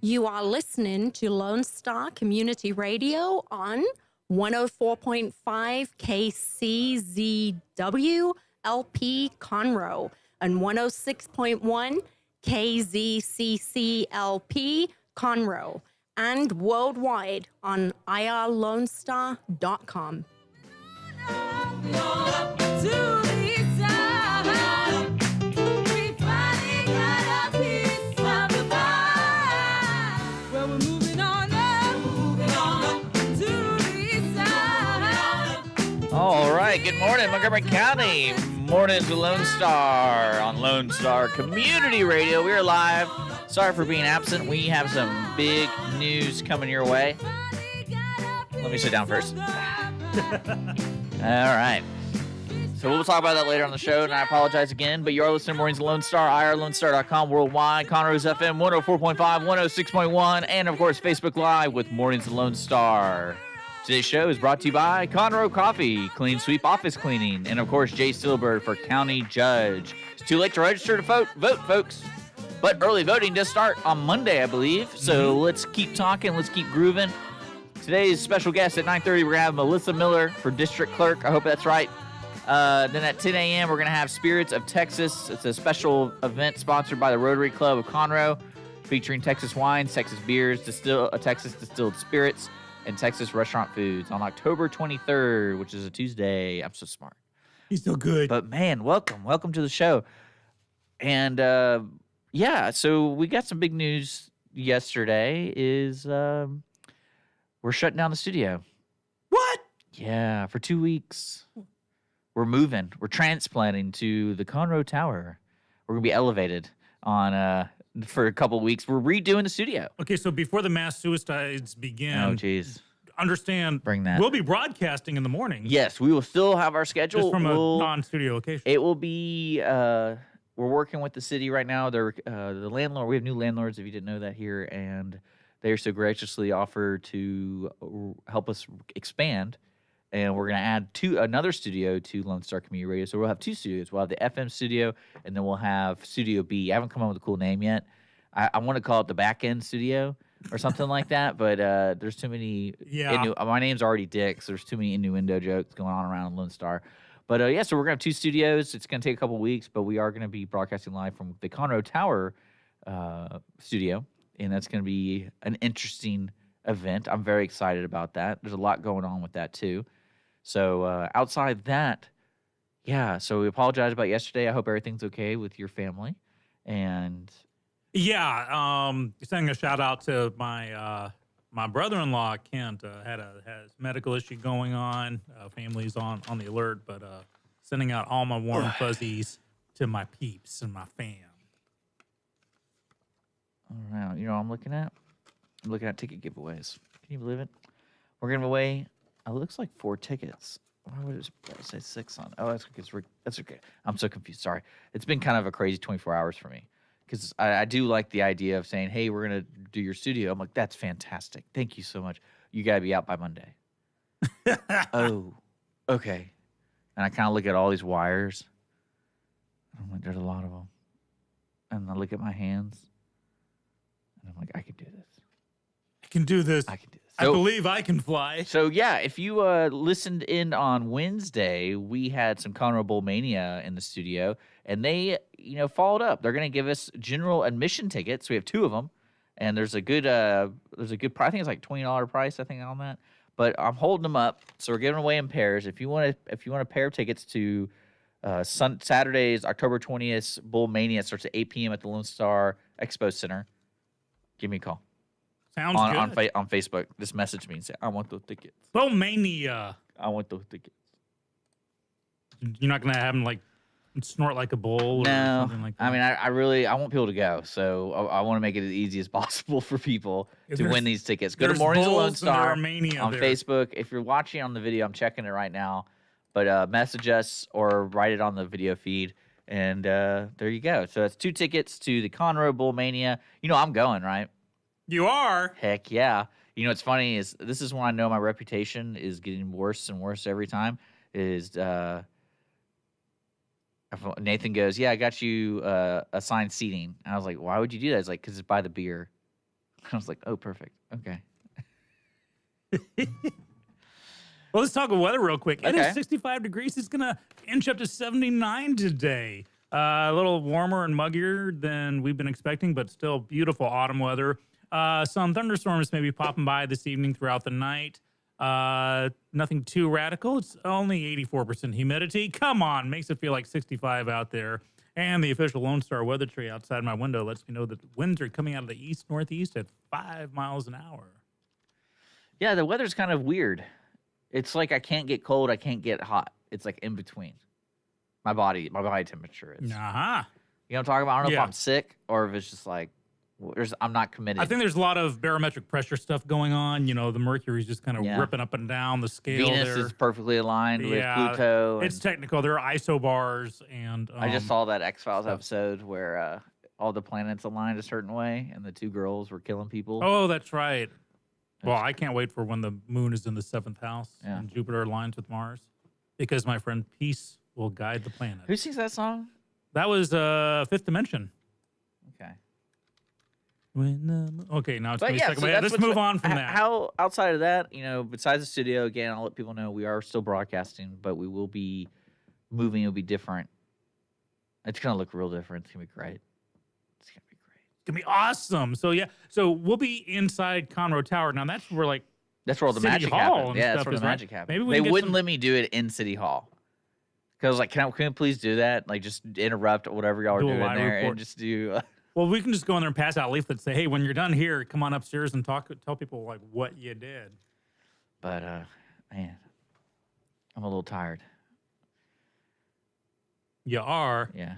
You are listening to Lone Star Community Radio on 104.5 KCZW LP Conroe and 106.1 KZCC Conroe and worldwide on irlonestar.com. All right, good morning, Montgomery County. Morning to Lone Star on Lone Star Community Radio. We are live. Sorry for being absent. We have some big news coming your way. Let me sit down first. All right. So we'll talk about that later on the show, and I apologize again, but you are listening to Mornings of Lone Star, irlonestar.com, worldwide, Conroe's FM 104.5, 106.1, and, of course, Facebook Live with Mornings of Lone Star. Today's show is brought to you by Conroe Coffee, Clean Sweep Office Cleaning, and, of course, Jay Stillbird for County Judge. It's too late to register to vote, folks. But early voting does start on Monday, I believe, so let's keep talking, let's keep grooving. Today's special guest at 9:30, we're going to have Melissa Miller for District Clerk. I hope that's right. Then at 10 a.m., we're going to have Spirits of Texas. It's a special event sponsored by the Rotary Club of Conroe, featuring Texas wines, Texas beers, Texas distilled spirits, and Texas restaurant foods on October 23rd, which is a Tuesday. I'm so smart. He's so good. But, man, welcome to the show. And, yeah, so we got some big news yesterday is we're shutting down the studio. What? Yeah, for 2 weeks. We're moving. We're transplanting to the Conroe Tower. We're going to be elevated on for a couple weeks. We're redoing the studio. Okay, so before the mass suicides begin, Oh, jeez. understand, Bring that. we'll be broadcasting in the morning. Yes, we will still have our schedule. Just from a non-studio location. It will be, we're working with the city right now. They're the landlord. We have new landlords, if you didn't know that here, and they so graciously offered to help us expand. And we're going to add another studio to Lone Star Community Radio. So we'll have two studios. We'll have the FM studio, and then we'll have Studio B. I haven't come up with a cool name yet. I want to call it the Back End Studio or something like that, but there's too many. Yeah. My name's already Dick, so there's too many innuendo jokes going on around Lone Star. But, yeah, so we're going to have two studios. It's going to take a couple weeks, but we are going to be broadcasting live from the Conroe Tower studio, and that's going to be an interesting event. I'm very excited about that. There's a lot going on with that, too. So outside that, yeah, so we apologize about yesterday. I hope everything's okay with your family. And Yeah, sending a shout out to my my brother-in-law, Kent, has medical issue going on. Family's on the alert, but sending out all my warm fuzzies to my peeps and my fam. all right, you know what I'm looking at ticket giveaways. Can you believe it? We're giving away, it looks like 4 tickets. Why would it say 6 on? Oh, that's okay. I'm so confused. Sorry. It's been kind of a crazy 24 hours for me. Because I do like the idea of saying, hey, we're going to do your studio. I'm like, that's fantastic. Thank you so much. You got to be out by Monday. Oh, okay. And I kind of look at all these wires. And I'm like, there's a lot of them. And I look at my hands. And I'm like, I can do this. I can do this. I can do this. I believe I can fly. So, yeah, if you listened in on Wednesday, we had some Conroe Bowl Mania in the studio, and they, followed up. They're going to give us general admission tickets. We have 2 of them, and there's a good price. I think it's like $20 price, I think, on that. But I'm holding them up, so we're giving away in pairs. If you want a pair of tickets to Saturday's October 20th Bowl Mania, it starts at 8 p.m. at the Lone Star Expo Center, give me a call. Sounds good. On Facebook, just message me and say, I want those tickets. Bowmania. I want those tickets. You're not going to have them, snort like a bull or something like that? I mean, I want people to go, so I want to make it as easy as possible for people to win these tickets. Go to Mornings of Lone Star on Facebook. If you're watching on the video, I'm checking it right now, but message us or write it on the video feed, and there you go. So that's 2 tickets to the Conroe Bowl Mania. I'm going, right? You are? Heck yeah. What's funny is this is when I know my reputation is getting worse and worse every time, is Nathan goes, yeah, I got you assigned seating. And I was like, why would you do that? He's like, because it's by the beer. I was like, oh, perfect. Okay. Well, let's talk weather real quick. It Okay. is 65 degrees. It's going to inch up to 79 today. A little warmer and muggier than we've been expecting, but still beautiful autumn weather. Some thunderstorms may be popping by this evening throughout the night. Nothing too radical. It's only 84% humidity. Come on, makes it feel like 65 out there. And the official Lone Star weather tree outside my window lets me know that winds are coming out of the east-northeast at 5 miles an hour. Yeah, the weather's kind of weird. It's like I can't get cold, I can't get hot. It's like in between. My body temperature is. Uh-huh. You know what I'm talking about? I don't know Yeah. if I'm sick or if it's just like I'm not committed. I think there's a lot of barometric pressure stuff going on. You know, the mercury's just kind of Yeah. ripping up and down the scale Venus there. is perfectly aligned Yeah, with Pluto. It's and technical. There are isobars, and I just saw that X-Files stuff. episode where all the planets aligned a certain way and the two girls were killing people. Oh, that's right. Well, I can't wait for when the moon is in the 7th house Yeah. and Jupiter aligns with Mars, because my friend Peace will guide the planet. Who sings that song? That was Fifth Dimension. Okay. Okay, now it's But gonna be yeah, second. so But that's let's what's- move on from that. How outside of that, besides the studio, again, I'll let people know we are still broadcasting, but we will be moving. It'll be different. It's gonna look real different. It's gonna be great. It's gonna be great. It's gonna be awesome. So yeah, so we'll be inside Conroe Tower. Now that's where like That's where all the City magic Hall happens. and Yeah, that's stuff where is, the right? magic happens. Maybe we They can get wouldn't some- let me do it in City Hall. Because like, can we please do that? Like, just interrupt whatever y'all are Do a doing live there report. and just do. well, we can just go in there and pass out leaflets. Say, hey, when you're done here, come on upstairs and tell people like what you did. But man, I'm a little tired. You are. Yeah.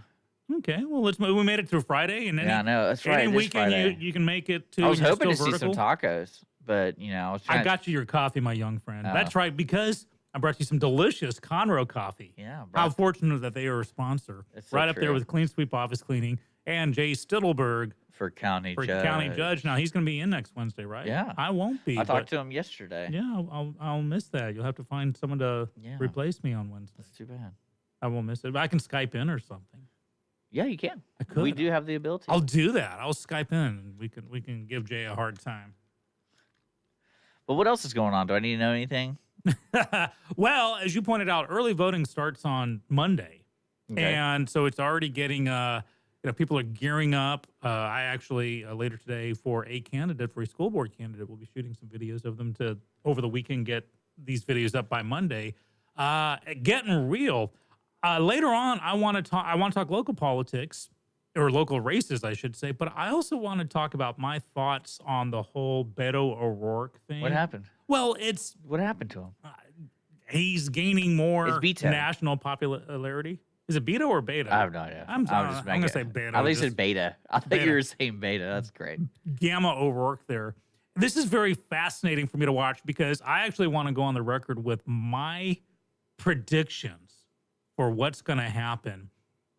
Okay, well, let's move. We made it through Friday, and Yeah, I know. That's right. any This weekend Friday. you can make it to. I was and you're hoping to still see some vertical. tacos, but I was trying. I got you your coffee, my young friend. Oh. That's right, because I brought you some delicious Conroe coffee. Yeah, How bro. fortunate that they are a sponsor. It's so Right up there true. with Clean Sweep Office Cleaning and Jay Stittleberg For county for judge. county judge. Now he's going to be in next Wednesday, right? Yeah. I won't be. I but talked to him yesterday. yeah, I'll miss that. You'll have to find someone to Yeah. replace me on Wednesday. That's too bad. I won't miss it. But I can Skype in or something. Yeah, you can. I could. We do have the ability. I'll do that. I'll Skype in. And we can give Jay a hard time. But what else is going on? Do I need to know anything? Well, as you pointed out, early voting starts on Monday. Okay. And so it's already getting, people are gearing up. I actually, later today, for a candidate, for a school board candidate, will be shooting some videos of them to, over the weekend, get these videos up by Monday. Getting real. Later on, I want to talk local politics, or local races, I should say, but I also want to talk about my thoughts on the whole Beto O'Rourke thing. What happened? Well, it's What happened to him? he's gaining more It's Beto. national popularity. Is it Beto or Beta? I have no idea. I'm just gonna making- say Beto, I least just- said beta. I think Beta. you were saying beta. That's great. Gamma O'Rourke there. This is very fascinating for me to watch because I actually want to go on the record with my predictions for what's going to happen,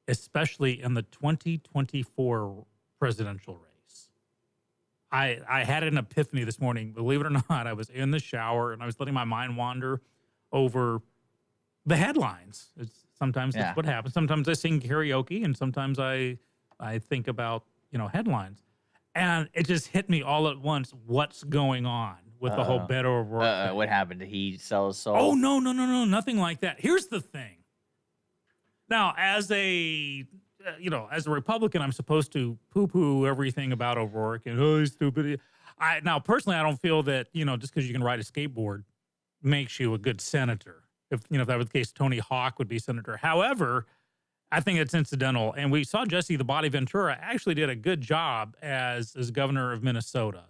especially in the 2024 presidential race. I had an epiphany this morning. Believe it or not, I was in the shower and I was letting my mind wander over the headlines. Sometimes Yeah. that's what happens. Sometimes I sing karaoke and sometimes I think about, headlines. And it just hit me all at once what's going on with the whole Beto O'Rourke thing. What happened? Did he sell his soul? Oh, no, nothing like that. Here's the thing. Now, as a Republican, I'm supposed to poo-poo everything about O'Rourke and, oh, he's stupid. Now, personally, I don't feel that, just because you can ride a skateboard makes you a good senator. If that was the case, Tony Hawk would be senator. However, I think it's incidental. And we saw Jesse the Body Ventura actually did a good job as governor of Minnesota.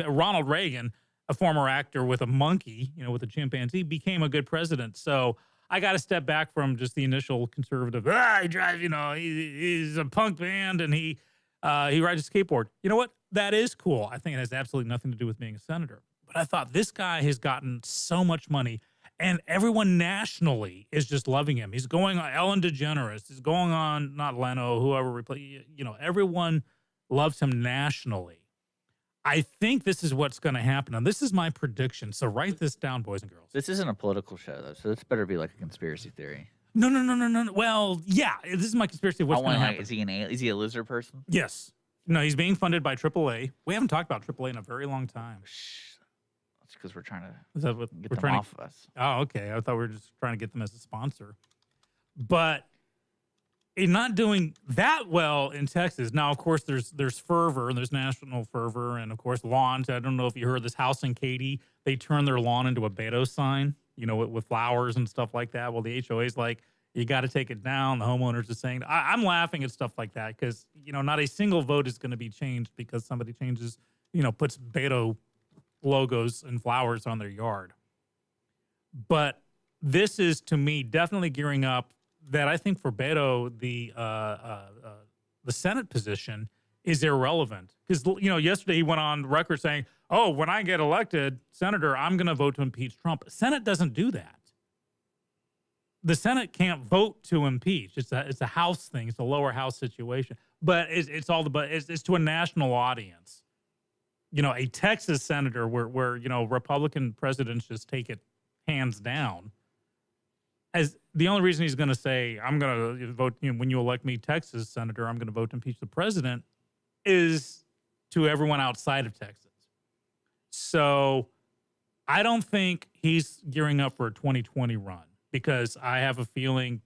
Ronald Reagan, a former actor with a monkey, with a chimpanzee, became a good president. So I got to step back from just the initial conservative. He drives, he's a punk band and he rides a skateboard. You know what? That is cool. I think it has absolutely nothing to do with being a senator. But I thought this guy has gotten so much money. And everyone nationally is just loving him. He's going on Ellen DeGeneres. He's going on, not Leno, whoever replace. Everyone loves him nationally. I think this is what's going to happen. And this is my prediction. So write this down, boys and girls. This isn't a political show, though, so this better be like a conspiracy theory. No. Well, yeah, this is my conspiracy of what's going to happen. Is he a lizard person? Yes. No, he's being funded by AAA. We haven't talked about AAA in a very long time. Shh. That's because we're trying to Is that what get we're them trying off of us. Oh, okay. I thought we were just trying to get them as a sponsor. But in not doing that well in Texas. Now, of course, there's fervor and there's national fervor, and of course, lawns. I don't know if you heard this house in Katy. They turned their lawn into a Beto sign, with flowers and stuff like that. Well, the HOA's like, you got to take it down. The homeowners are saying, I'm laughing at stuff like that because, not a single vote is going to be changed because somebody changes, puts Beto logos and flowers on their yard. But this is, to me, definitely gearing up that I think for Beto, the Senate position is irrelevant. Because, yesterday he went on record saying, oh, when I get elected senator, I'm going to vote to impeach Trump. Senate doesn't do that. The Senate can't vote to impeach. It's a House thing. It's a lower house situation. But it's to a national audience. A Texas senator where Republican presidents just take it hands down. As the only reason he's going to say, I'm going to vote, when you elect me Texas senator, I'm going to vote to impeach the president, is to everyone outside of Texas. So I don't think he's gearing up for a 2020 run because I have a feeling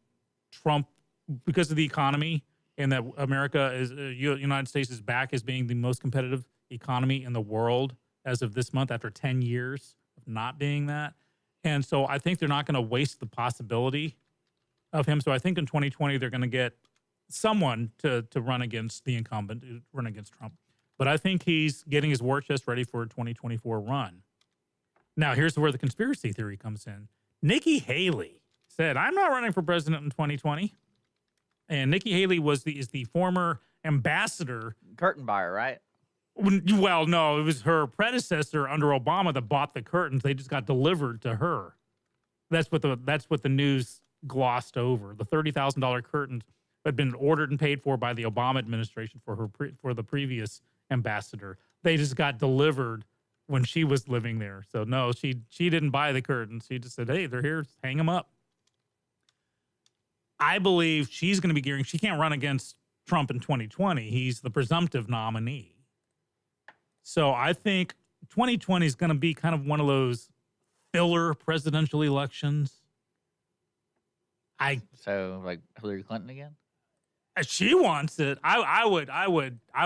Trump, because of the economy and that United States is back as being the most competitive economy in the world as of this month after 10 years of not being that. And so I think they're not going to waste the possibility of him. So I think in 2020, they're going to get someone to run against the incumbent, run against Trump. But I think he's getting his war chest ready for a 2024 run. Now, here's where the conspiracy theory comes in. Nikki Haley said, I'm not running for president in 2020. And Nikki Haley is the former ambassador. Curtain buyer, right? Well, no, it was her predecessor under Obama that bought the curtains. They just got delivered to her. That's what the news glossed over. The $30,000 curtains had been ordered and paid for by the Obama administration for the previous ambassador. They just got delivered when she was living there. So no, she didn't buy the curtains. She just said, "Hey, they're here. Hang them up." I believe she's going to be gearing. She can't run against Trump in 2020. He's the presumptive nominee. So I think 2020 is going to be kind of one of those filler presidential elections. So like Hillary Clinton again? She wants it. I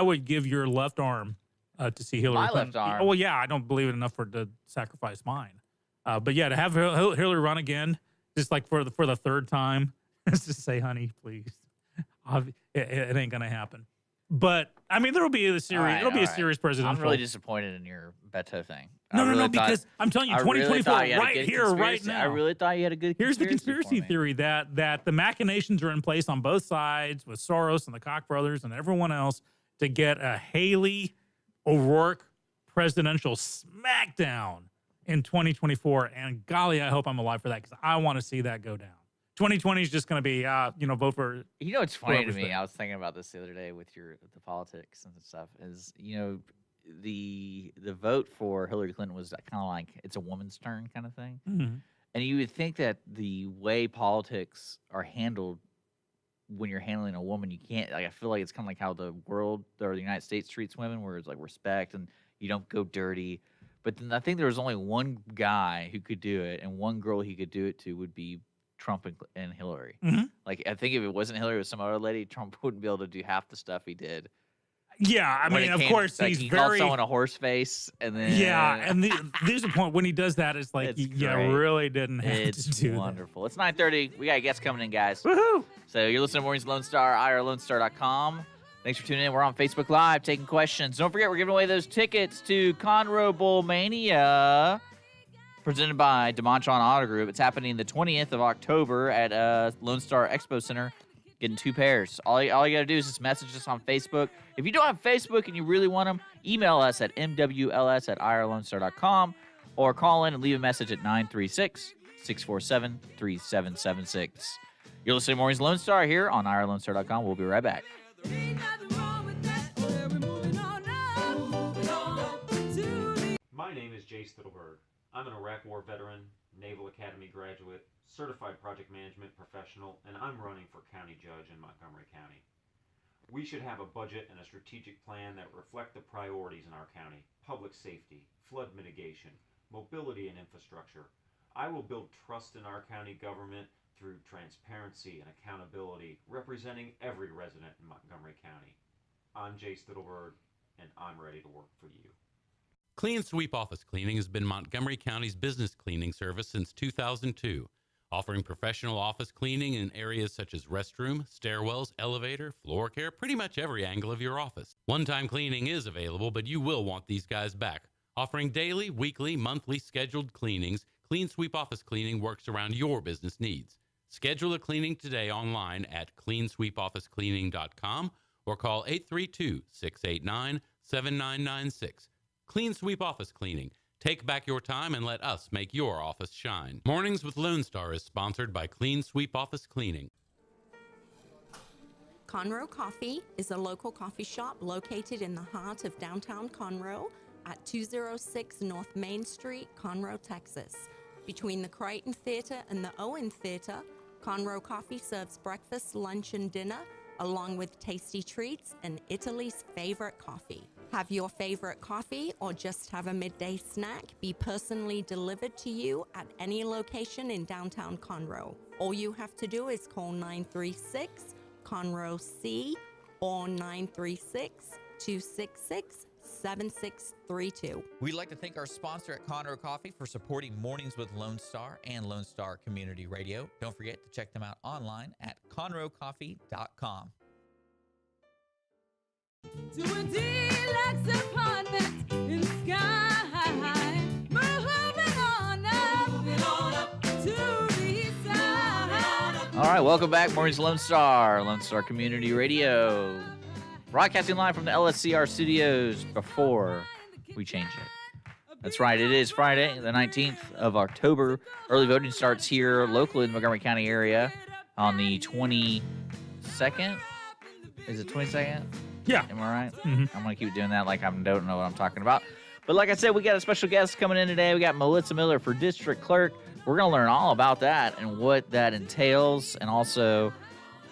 would give your left arm to see Hillary Clinton. Left arm. Well, yeah, I don't believe it enough to sacrifice mine. But yeah, to have Hillary run again, just like for the third time, just say, honey, please. It ain't gonna happen. But I mean, there'll be a serious. It'll be a serious presidential. I'm really disappointed in your Beto thing. No, because I'm telling you, 2024, right here, right now. I really thought you had a good. Here's the conspiracy theory that the machinations are in place on both sides with Soros and the Koch brothers and everyone else to get a Haley O'Rourke presidential smackdown in 2024. And golly, I hope I'm alive for that because I want to see that go down. 2020 is just going to be, vote for. It's funny to me. I was thinking about this the other day with the politics and stuff. Is the vote for Hillary Clinton was kind of like it's a woman's turn kind of thing, and you would think that the way politics are handled when you're handling a woman, you can't. Like I feel like it's kind of like how the world or the United States treats women, where it's like respect and you don't go dirty. But then I think there was only one guy who could do it, and one girl he could do it to would be Trump and Hillary. Like I think if it wasn't Hillary, it was some other lady, Trump wouldn't be able to do half the stuff he did. Yeah, I mean, of course, like, he's he very. called someone a horse face, and then and there's a point when he does that. It's like really didn't have to do wonderful. It's 9:30. We got guests coming in, guys. Woohoo! So you're listening to Mornings Lone Star, irlonestar.com. Thanks for tuning in. We're on Facebook Live taking questions. Don't forget, we're giving away those tickets to Conroe Bowl Mania, presented by DeMontron Auto Group. It's happening the 20th of October at Lone Star Expo Center. Getting 2 pairs. All you got to do is just message us on Facebook. If you don't have Facebook and you really want them, email us at mwls@irlonestar.com or call in and leave a message at 936-647-3776. You're listening to Mornings Lone Star here on irlonestar.com. We'll be right back. My name is Jay Stittleberg. I'm an Iraq War veteran, Naval Academy graduate, certified project management professional, and I'm running for county judge in Montgomery County. We should have a budget and a strategic plan that reflect the priorities in our county: public safety, flood mitigation, mobility and infrastructure. I will build trust in our county government through transparency and accountability, representing every resident in Montgomery County. I'm Jay Stittleberg, and I'm ready to work for you. Clean Sweep Office Cleaning has been Montgomery County's business cleaning service since 2002, offering professional office cleaning in areas such as restroom, stairwells, elevator, floor care, pretty much every angle of your office. One-time cleaning is available, but you will want these guys back. Offering daily, weekly, monthly scheduled cleanings, Clean Sweep Office Cleaning works around your business needs. Schedule a cleaning today online at cleansweepofficecleaning.com or call 832-689-7996. Clean Sweep Office Cleaning. Take back your time and let us make your office shine. Mornings with Lone Star is sponsored by Clean Sweep Office Cleaning. Conroe Coffee is a local coffee shop located in the heart of downtown Conroe at 206 North Main Street, Conroe, Texas. Between the Crichton Theater and the Owen Theater, Conroe Coffee serves breakfast, lunch, and dinner, along with tasty treats and Italy's favorite coffee. Have your favorite coffee or just have a midday snack be personally delivered to you at any location in downtown Conroe. All you have to do is call 936-CONROE-C or 936-266-7632. We'd like to thank our sponsor at Conroe Coffee for supporting Mornings with Lone Star and Lone Star Community Radio. Don't forget to check them out online at conroecoffee.com. To a deluxe apartment in sky, moving on up to the east side. All right, welcome back, Mornings Lone Star Community Radio. Broadcasting live from the LSCR studios before we change it. That's right, it is Friday, the 19th of October. Early voting starts here locally in the Montgomery County area on the 22nd. Is it 22nd? Yeah. Am I right? Mhm. I'm going to keep doing that like I don't know what I'm talking about. But like I said, we got a special guest coming in today. We got Melissa Miller for District Clerk. We're going to learn all about that and what that entails, and also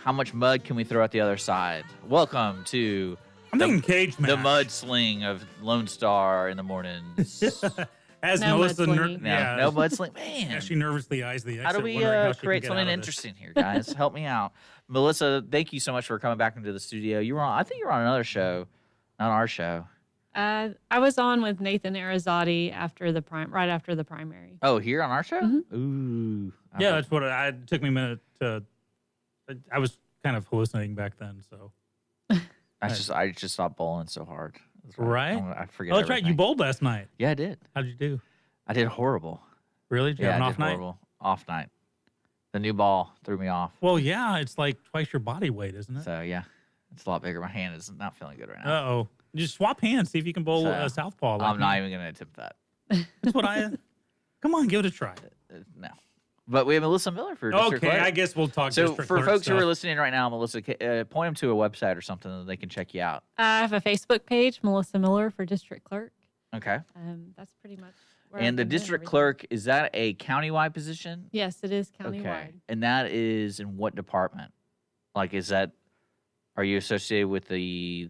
how much mud can we throw at the other side. Welcome to I'm thinking cage match. the mudsling of Lone Star in the mornings. As No Melissa, mudslinging. No mudsling. Man. As she nervously eyes the exit. How do we wondering how she can create get something out of this. interesting here, guys? Help me out. Melissa, thank you so much for coming back into the studio. You were on, I think you were on another show, not our show. I was on with Nathan Arizotti right after the primary. Oh, here on our show? Mhm. Ooh. Yeah, that's what it took me a minute to. I was kind of hallucinating back then, so. I just stopped bowling so hard. That's Right? I forget. Oh, that's right. You everything. bowled last night. Yeah, I did. How'd you do? I did horrible. Really? Did you Yeah, have an I off did night? horrible. Off night. The new ball threw me off. Well, yeah, it's like twice your body weight, isn't it? So yeah, it's a lot bigger. My hand is not feeling good right now. Uh-oh. Just swap hands, see if you can bowl So, southpaw. Like I'm not me. even gonna attempt that. That's what I. Come on, give it a try. No. But we have Melissa Miller for District Okay, Clerk. I guess we'll talk. So district for clerk folks who stuff. are listening right now, Melissa, point them to a website or something that they can check you out. I have a Facebook page, Melissa Miller for District Clerk. Okay. That's pretty much where I've And the been doing district everything. clerk, is that a countywide position? Yes, it is countywide. Okay. And that is in what department? Like, are you associated with the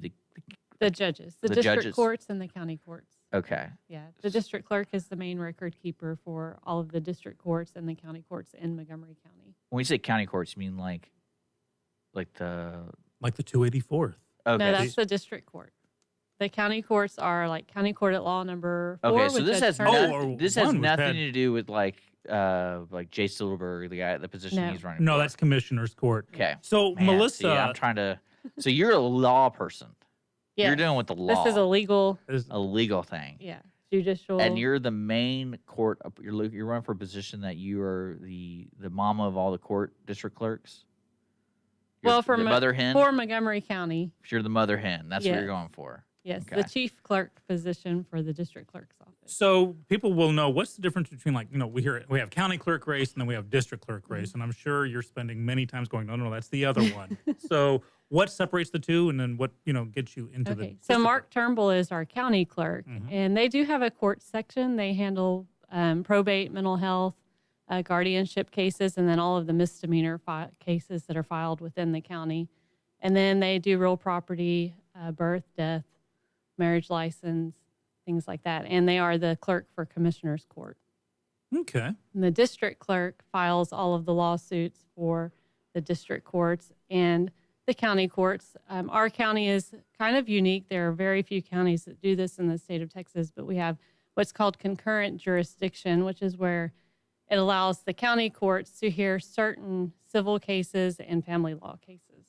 The judges, the The district judges. courts and the county courts. okay. Yeah, the district clerk is the main record keeper for all of the district courts and the county courts in Montgomery County. When you say county courts, you mean like the, like the 284th. okay. No, that's the district court. The county courts are like county court at law number 4. Okay, so with this Judge has Turner. Oh, or this has one with nothing Ted. to do with like Jay Silverberg, the position No. he's running. No, for. that's commissioner's court. okay. So Man, Melissa, see, I'm trying to. So you're a law person. Yes. You're dealing with the law. This is a legal, a legal thing. yeah, judicial. And you're the main court. You're running for a position that you are the mama of all the court district clerks. You're well, for the mother hen. for Montgomery County, You're the mother hen. That's what Yes. you're going for. yes, Okay. the chief clerk position for the district clerk's office. so people will know what's the difference between, like, we have county clerk race and then we have district clerk Mm-hmm. race, and I'm sure you're spending many times going, no, that's the other one. So what separates the two, and then what gets you into the Okay, so district Mark Turnbull is our county clerk, Mhm. and they do have a court section. They handle probate, mental health, guardianship cases, and then all of the misdemeanor cases that are filed within the county. And then they do real property, birth, death, marriage license, things like that. And they are the clerk for Commissioner's Court. Okay. And the district clerk files all of the lawsuits for the district courts and the county courts. Our county is kind of unique. There are very few counties that do this in the state of Texas, but we have what's called concurrent jurisdiction, which is where it allows the county courts to hear certain civil cases and family law cases.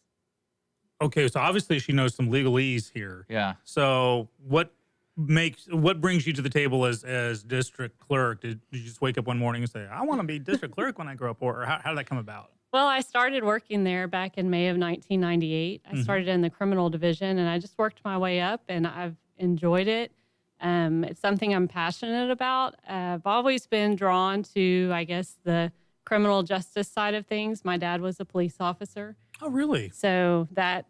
Okay, so obviously she knows some legalese here. Yeah. So what brings you to the table as district clerk? Did you just wake up one morning and say, I want to be district clerk when I grow up? Or how did that come about? Well, I started working there back in May of 1998. I started in the criminal division, and I just worked my way up, and I've enjoyed it. It's something I'm passionate about. I've always been drawn to, I guess, the criminal justice side of things. My dad was a police officer. Oh, really? So that,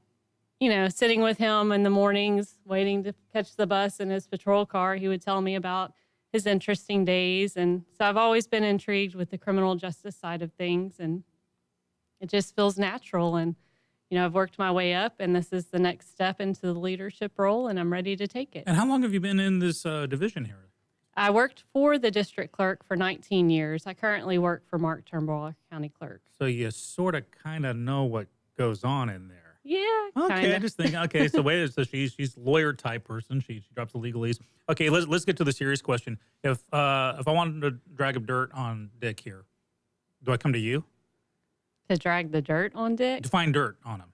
sitting with him in the mornings, waiting to catch the bus in his patrol car, he would tell me about his interesting days. And so I've always been intrigued with the criminal justice side of things. And it just feels natural. And, I've worked my way up, and this is the next step into the leadership role, and I'm ready to take it. And how long have you been in this division here? I worked for the district clerk for 19 years. I currently work for Mark Turnbull, county clerk. So you sort of kind of know what goes on in there. Yeah, Okay, kinda. I just think, okay, so wait, so she's lawyer type person. She drops the legalese. Okay, let's get to the serious question. If I wanted to drag up dirt on Dick here, do I come to you To drag the dirt on Dick? to find dirt on him?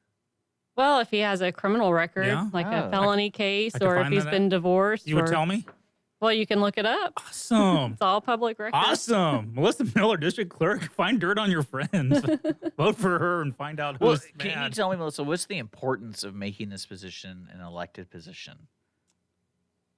Well, if he has a criminal record, Yeah? like Oh. a felony case, I could or if find he's that been divorced. You would or- tell me? Well, you can look it up. Awesome. It's all public record. Awesome. Melissa Miller, district clerk, find dirt on your friends. Vote for her and find out Well, who's can you mad. tell me, Melissa, what's the importance of making this position an elected position?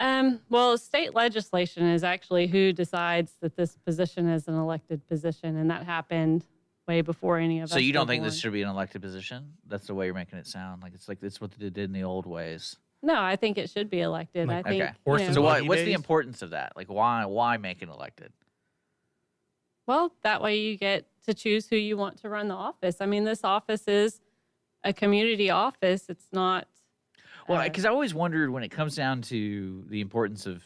Well, state legislation is actually who decides that this position is an elected position, and that happened way before any of us. So you don't were think this born. should be an elected position? That's the way you're making it sound. Like it's what they did in the old ways. No, I think it should be elected. Like- I think. Okay. Horse you and know, So buggy what's the days? importance of that? Like why make it elected? well, that way you get to choose who you want to run the office. I mean, this office is a community office. It's not. Well, uh, because I always wondered when it comes down to the importance of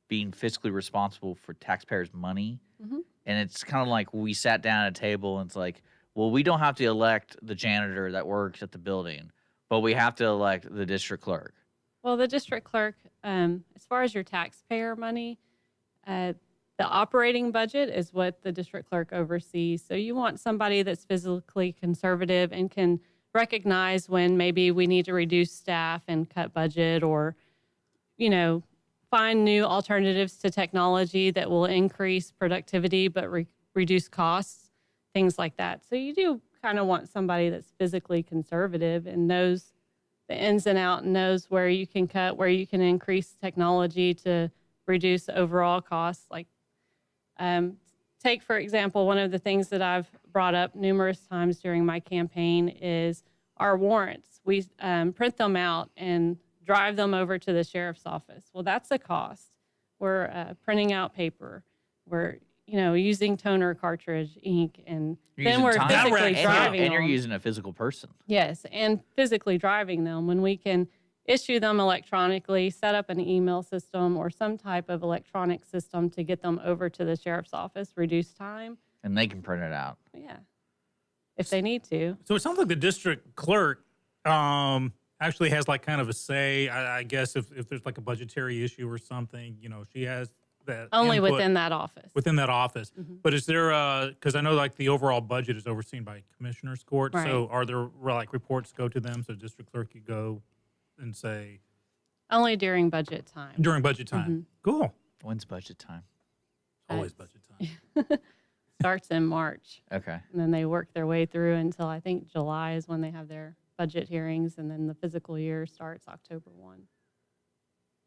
being fiscally responsible for taxpayers' money, Mhm. and it's kind of like we sat down at a table and it's like, well, we don't have to elect the janitor that works at the building, but we have to elect the district clerk. Well, the district clerk, as far as your taxpayer money, the operating budget is what the district clerk oversees. So you want somebody that's physically conservative and can recognize when maybe we need to reduce staff and cut budget, or, find new alternatives to technology that will increase productivity but reduce costs, things like that. So you do kind of want somebody that's physically conservative and knows the ins and out and knows where you can cut, where you can increase technology to reduce overall costs. Like, take, for example, one of the things that I've brought up numerous times during my campaign is our warrants. We print them out and drive them over to the sheriff's office. Well, that's a cost. We're printing out paper. We're, using toner, cartridge, ink, and You're then using we're time. physically And you're- driving and you're them. using a physical person. Yes, and physically driving them when we can issue them electronically, set up an email system or some type of electronic system to get them over to the sheriff's office, reduce time. And they can print it out. Yeah, if they need to. So it sounds like the district clerk actually has like kind of a say. I guess if there's like a budgetary issue or something, she has that Only input within that office. within that office. Mhm. But is there because I know like the overall budget is overseen by commissioner's court. So Right. are there like reports go to them? So district clerk you go and say Only during budget time. during budget time. Mm-hmm. Cool. When's budget time? Always That's- budget time. Starts in March, Okay. and then they work their way through until I think July is when they have their budget hearings, and then the fiscal year starts October 1.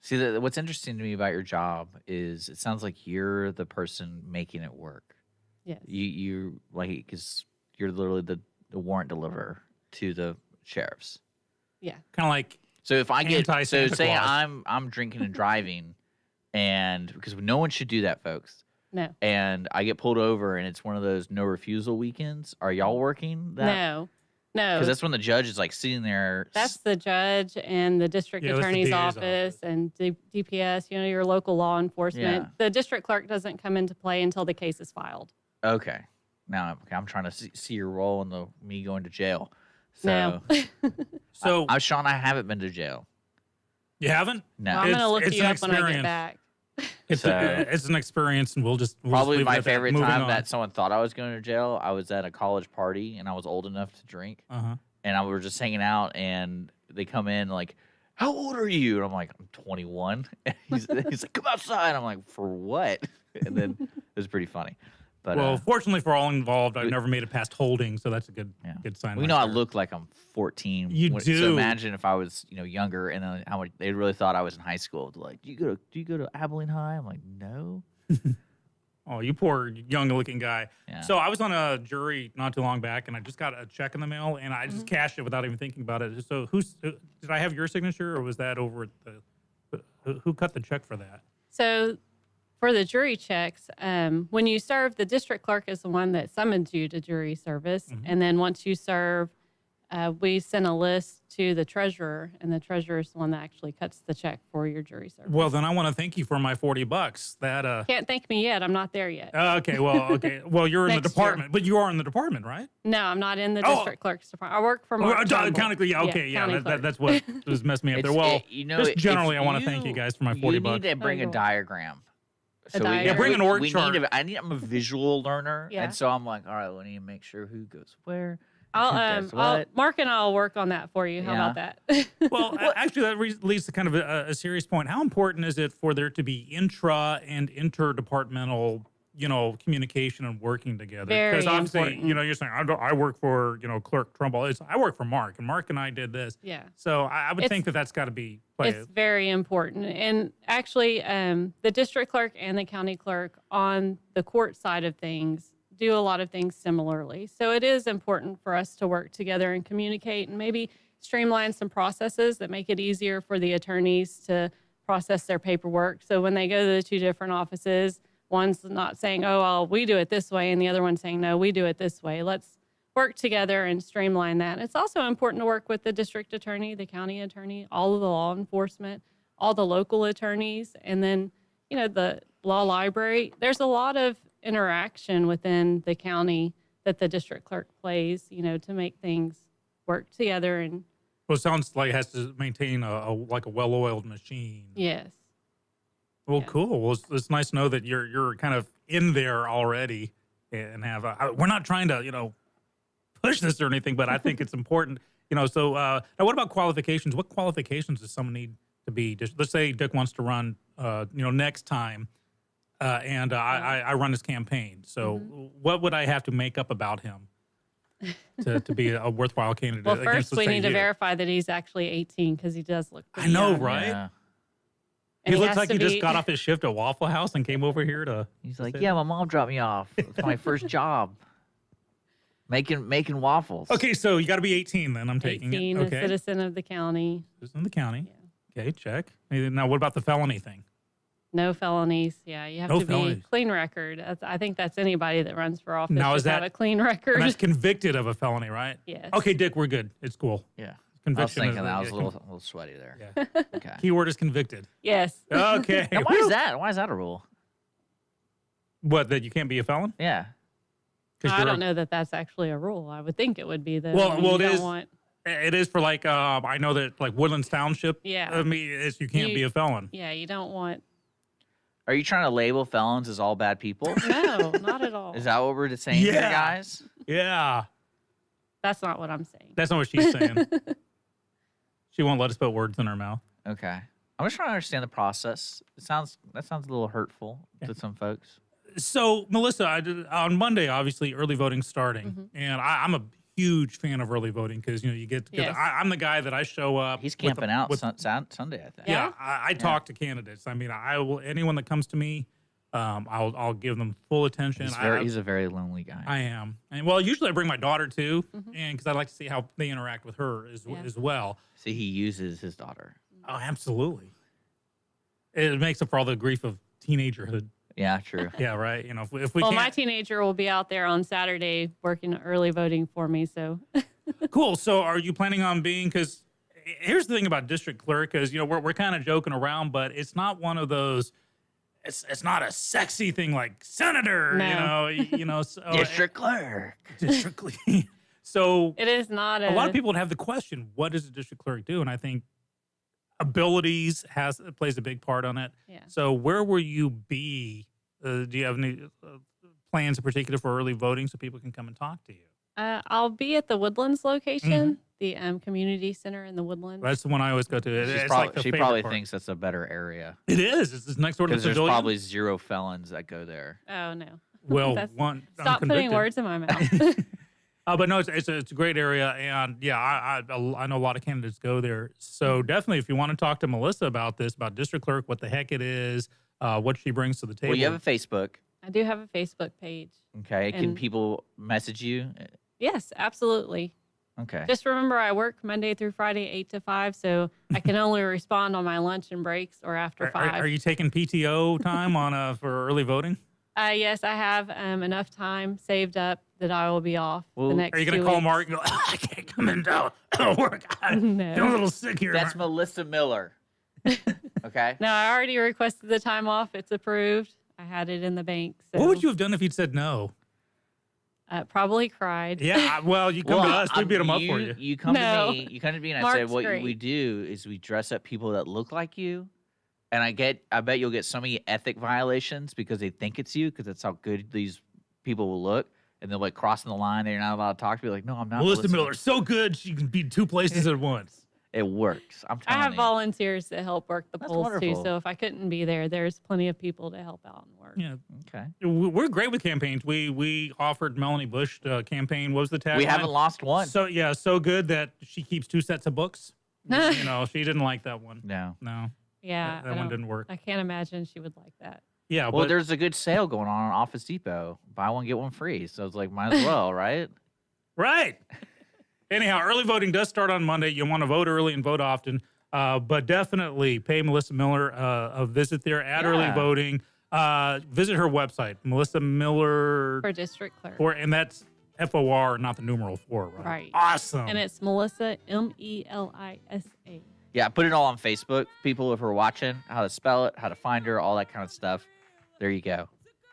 See, what's interesting to me about your job is it sounds like you're the person making it work. Yes. You like because you're literally the warrant deliverer to the sheriffs. Yeah. Kind of like So if I get Anti-Santa say Claus. I'm drinking and driving, and because no one should do that, folks. No. And I get pulled over, and it's one of those no refusal weekends. Are y'all working that? No. No, Because that's when the judge is like sitting there. that's the judge and the district Yeah, that's the attorney's DA's office office. and DPS, your local law enforcement. Yeah. The district clerk doesn't come into play until the case is filed. Okay. Now I'm trying to see your role in me going to jail. So, No. So Sean, I haven't been to jail. you haven't? No. I'm going to It's- look it's you an up when I get experience. back. It's So- it's an experience, and we'll just Probably leave it my at that. favorite Moving time on. that someone thought I was going to jail. I was at a college party and I was old enough to drink, Uh-huh. and I was just hanging out, and they come in like, "How old are you?" And I'm like, "I'm 21." And he's like, "Come outside." I'm like, "For what?" And then it was pretty funny. But Well, fortunately for all involved, I've we- never made it past holding, so that's a good Yeah. good sign. we right know I there. look like I'm 14. You So do. imagine if I was, younger, and then they really thought I was in high school. They're like, do you go to Abilene High? I'm like, no. Oh, you poor young-looking guy. Yeah. So I was on a jury not too long back, and I just got a check in the mail, and I Mm-hmm. just cashed it without even thinking about it. So did I have your signature, or was that over at who cut the check for that? So for the jury checks, when you serve, the district clerk is the one that summons you to jury service. Mm-hmm. And then once you serve, we send a list to the treasurer, and the treasurer is the one that actually cuts the check for your jury service. Well, then I want to thank you for my $40. That Can't thank me yet. I'm not there yet. okay. Well, you're in the Next year. department, but you are in the department, right? No, I'm not in the Oh. district clerk's department. I work for Well, Mark Turnbull. Technically, yeah, okay, yeah, county clerk. that's what was messing me up there. Well, just generally, I want to thank you guys for my $40. You need to bring a you're welcome. diagram. A diagram? Yeah, bring an org we chart. Need I'm a visual learner, Yeah. and so I'm like, all right, we need to make sure who goes where. who does I'll what. Mark and I'll work on that for you. How about that? Well, actually, that leads to kind of a serious point. How important is it for there to be intra and interdepartmental, communication and working together? Very obviously, important. you're saying I work for, Clerk Trumbull. I work for Mark, and Mark and I did this. Yeah. So I would It's- think that's got to be played. It's very important. And actually, the district clerk and the county clerk on the court side of things do a lot of things similarly. So it is important for us to work together and communicate and maybe streamline some processes that make it easier for the attorneys to process their paperwork. So when they go to the two different offices, one's not saying, oh, well, we do it this way, and the other one's saying, no, we do it this way. Let's work together and streamline that. It's also important to work with the district attorney, the county attorney, all of the law enforcement, all the local attorneys, and then, the law library. There's a lot of interaction within the county that the district clerk plays, to make things work together. And Well, it sounds like it has to maintain a well-oiled machine. yes, Well, Yeah. cool. Well, it's nice to know that you're kind of in there already and have. We're not trying to push this or anything, but I think it's important. So now what about qualifications? What qualifications does someone need to be? Let's say Dick wants to run, next time, and I run his campaign. So what would I have to make up about him to be a worthwhile candidate? well, against, first let's we say, need to you? verify that he's actually 18 because he does look I pretty know, young. right? Yeah. And He looks has like to he just be- got off his shift at Waffle House and came over here to. He's like, yeah, my mom dropped me off. It's my first job. Making waffles. Okay, so you got to be 18 then. I'm taking 18, it. a Okay. citizen of the county. Citizen of the county. Okay, check. Now, what about the felony thing? No felonies. Yeah, you have No to felonies. be clean record. I think that's anybody that runs for office. Now, is should have that- a clean record? And that's convicted of a felony, right? Yes. Okay, Dick, we're good. It's cool. Yeah. I was Conviction thinking is, that was a yeah, little sweaty there. Yeah. Okay. Keyword is convicted. Yes. Okay. Now, why is that? Why is that a rule? What, that you can't be a felon? Yeah. 'Cause I you're don't know that that's actually a rule. I would think it would be though. Well- I mean, well, you it don't is. Want, It is for I know that Woodlands Township. Yeah. I mean, you can't be a felon. yeah, you don't want. Are you trying to label felons as all bad people? No, not at all. Is that what we're saying here, Yeah. guys? Yeah. That's not what I'm saying. That's not what she's saying. She won't let us put words in her mouth. Okay. I'm just trying to understand the process. That sounds a little hurtful to some folks. So, Melissa, on Monday, obviously, early voting starting, Mm-hmm. and I'm a huge fan of early voting because you get together. Yes. I'm the guy that I show up. He's with camping a- out with- Sunday, I think. Yeah, I talk to candidates. I mean, I will anyone that comes to me, I'll give them full attention. He's a very lonely guy. I am, and well, usually I bring my daughter too, and because I like to see how they interact with her as well. See, he uses his daughter. Oh, absolutely. It makes up for all the grief of teenagerhood. Yeah, true. Yeah, right. If we Well, can't. my teenager will be out there on Saturday working early voting for me. So Cool. So are you planning on being, because here's the thing about district clerk, because, we're kind of joking around, but it's not one of those, it's not a sexy thing like senator, No. So, District clerk. district clerk. So It is not a lot of people would have the question, what does a district clerk do? And I think abilities plays a big part on it. Yeah. So where will you be? Do you have any plans in particular for early voting so people can come and talk to you? I'll be at the Woodlands location, Mm-hmm. the community center in the Woodlands. That's the one I always go to. She's It's prob- like the she favorite probably part. thinks that's a better area It is. It's next door to the because there's pavilion. probably 0 felons that go there. Oh no. Well, That's- one. Stop putting unconvicted. words in my mouth. But no, it's a great area, and yeah, I know a lot of candidates go there. So definitely, if you want to talk to Melissa about this, about district clerk, what the heck it is, what she brings to the table. Well, you have a Facebook. I do have a Facebook page. Okay. Can And- people message you? Yes, absolutely. Okay. Just remember, I work Monday through Friday, 8 to 5, so I can only respond on my lunch and breaks or after Are, 5. are you taking PTO time on for early voting? Yes, I have enough time saved up that I will be off Well, the next Are you going 2 to call weeks. Mark and go, I can't come into work. I'm No. feeling a little sick here. That's Mark." Melissa Miller. Okay. No, I already requested the time off. It's approved. I had it in the bank. So, What would you have done if he'd said no? Probably cried. Yeah, well, you come to us, we beat them up for you. You come No. to me. You come to me, and I Mark's said, "What great. we do is we dress up people that look like you." And I bet you'll get so many ethic violations because they think it's you because that's how good these people will look, and they're like crossing the line. They're not allowed to talk to me. Like, no, I'm not. Melissa Miller, so good, she can be 2 places at once. It works. I'm I telling have you. volunteers that help work the That's polls wonderful. too. So if I couldn't be there, there's plenty of people to help out and work. Yeah, Okay. we're great with campaigns. We offered Melanie Bush the campaign. What was the tagline? We haven't lost one. So good that she keeps 2 sets of books. She didn't like that one. No. No, Yeah, that I one don't- didn't work. I can't imagine she would like that. Yeah, Well, but there's a good sale going on Office Depot. Buy one get one free. So it's like might as well, right? right. Anyhow, early voting does start on Monday. You want to vote early and vote often, but definitely pay Melissa Miller a visit there at early Yeah. voting. Visit her website, Melissa Miller, For district clerk. and that's FOR, not the numeral 4, right? Right. Awesome. And it's Melissa, Melisa. Yeah, put it all on Facebook. People, if we're watching, how to spell it, how to find her, all that kind of stuff. There you go.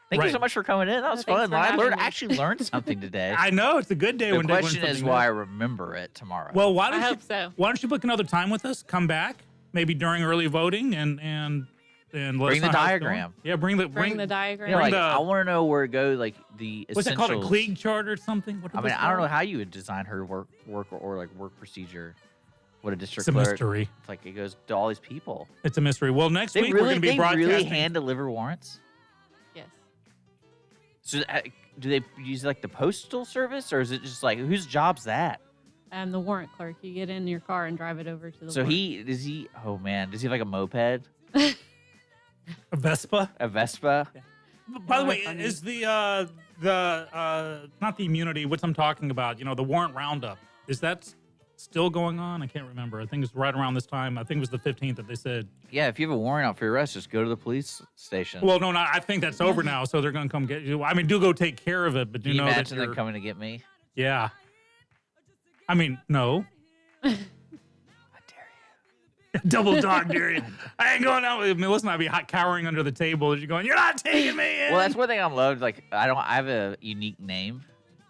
Thank you Right. so much for coming in. That was thanks fun. for I having me. actually learned something today. I know it's a good day The when they learn question is something why I new. remember it tomorrow. Well, why I don't hope you so. why don't you book another time with us? Come back, maybe during early voting, and let us Bring the know how it's going. diagram. Yeah, bring the Bring the diagram. you know, bring like, the- I want to know where it goes, like the what's that called? A essentials. Klieg chart or something? What are I mean, those I don't know called? how you would design her work or like work procedure. What a district It's a clerk. mystery. It's like it goes to all these people. It's a mystery. Well, next They week we're going to be they broadcasting. really hand deliver warrants. Yes. So do they use like the postal service, or is it just like whose job's that? I'm the warrant clerk. You get in your car and drive it over to the So warrant. does he? Oh man, does he have like a moped, A Vespa. a Vespa? By the Oh, way, funny. is the not the immunity? What I'm talking about? The warrant roundup. Is that still going on? I can't remember. I think it's right around this time. I think it was the 15th that they said. Yeah, if you have a warrant out for your arrest, just go to the police station. Well, no, I think that's over now. So they're going to come get you. I mean, do go take care of it, but Can you you know that imagine them you're. coming to get me? Yeah. I mean, no. I dare Double dog dare you. I ain't going out with Melissa and I'd be cowering under the table as you're going, you're not taking me in. you. Well, that's one thing I'm loved. Like I have a unique name,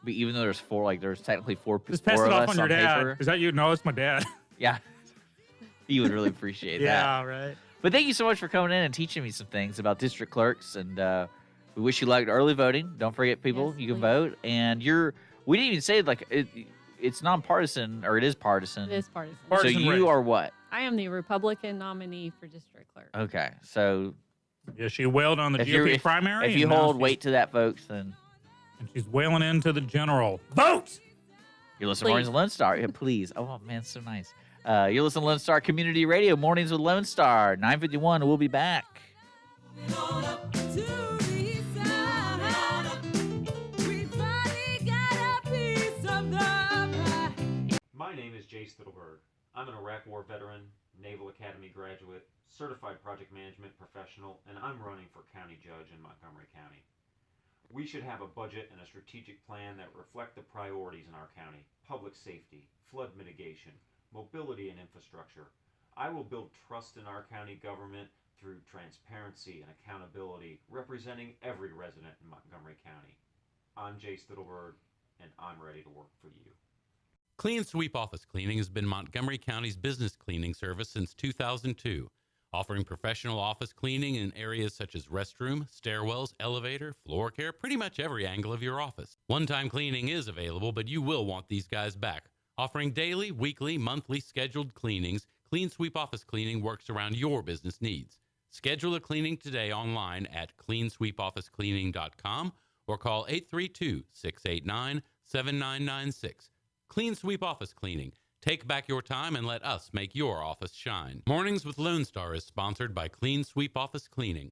but even though there's technically four Just pass four it of off us on your dad. paper. Is that you? No, it's my dad. Yeah, you would really appreciate that. Yeah, right. But thank you so much for coming in and teaching me some things about district clerks, and we wish you luck at early voting. Don't forget, people, Yes, you can please. vote, and we didn't even say like it's nonpartisan or it is partisan. It is partisan. So Partisan you race. are what? I am the Republican nominee for district clerk. Okay, so Yeah, she wailed on the if you GOP primary. if you and now hold she's- weight to that, folks, then And she's wailing into the general. Vote! you're listening to Mornings with Lone Star. Yeah, please. Oh man, so nice. You're listening to Lone Star Community Radio, Mornings with Lone Star, 9:51. We'll be back. My name is Jay Stittelberg. I'm an Iraq War veteran, Naval Academy graduate, certified project management professional, and I'm running for county judge in Montgomery County. We should have a budget and a strategic plan that reflect the priorities in our county: public safety, flood mitigation, mobility and infrastructure. I will build trust in our county government through transparency and accountability, representing every resident in Montgomery County. I'm Jay Stittleberg, and I'm ready to work for you. Clean Sweep Office Cleaning has been Montgomery County's business cleaning service since 2002, offering professional office cleaning in areas such as restroom, stairwells, elevator, floor care, pretty much every angle of your office. One-time cleaning is available, but you will want these guys back. Offering daily, weekly, monthly scheduled cleanings, Clean Sweep Office Cleaning works around your business needs. Schedule a cleaning today online at cleansweepofficecleaning.com or call 832-689-7996. Clean Sweep Office Cleaning. Take back your time and let us make your office shine. Mornings with Lone Star is sponsored by Clean Sweep Office Cleaning.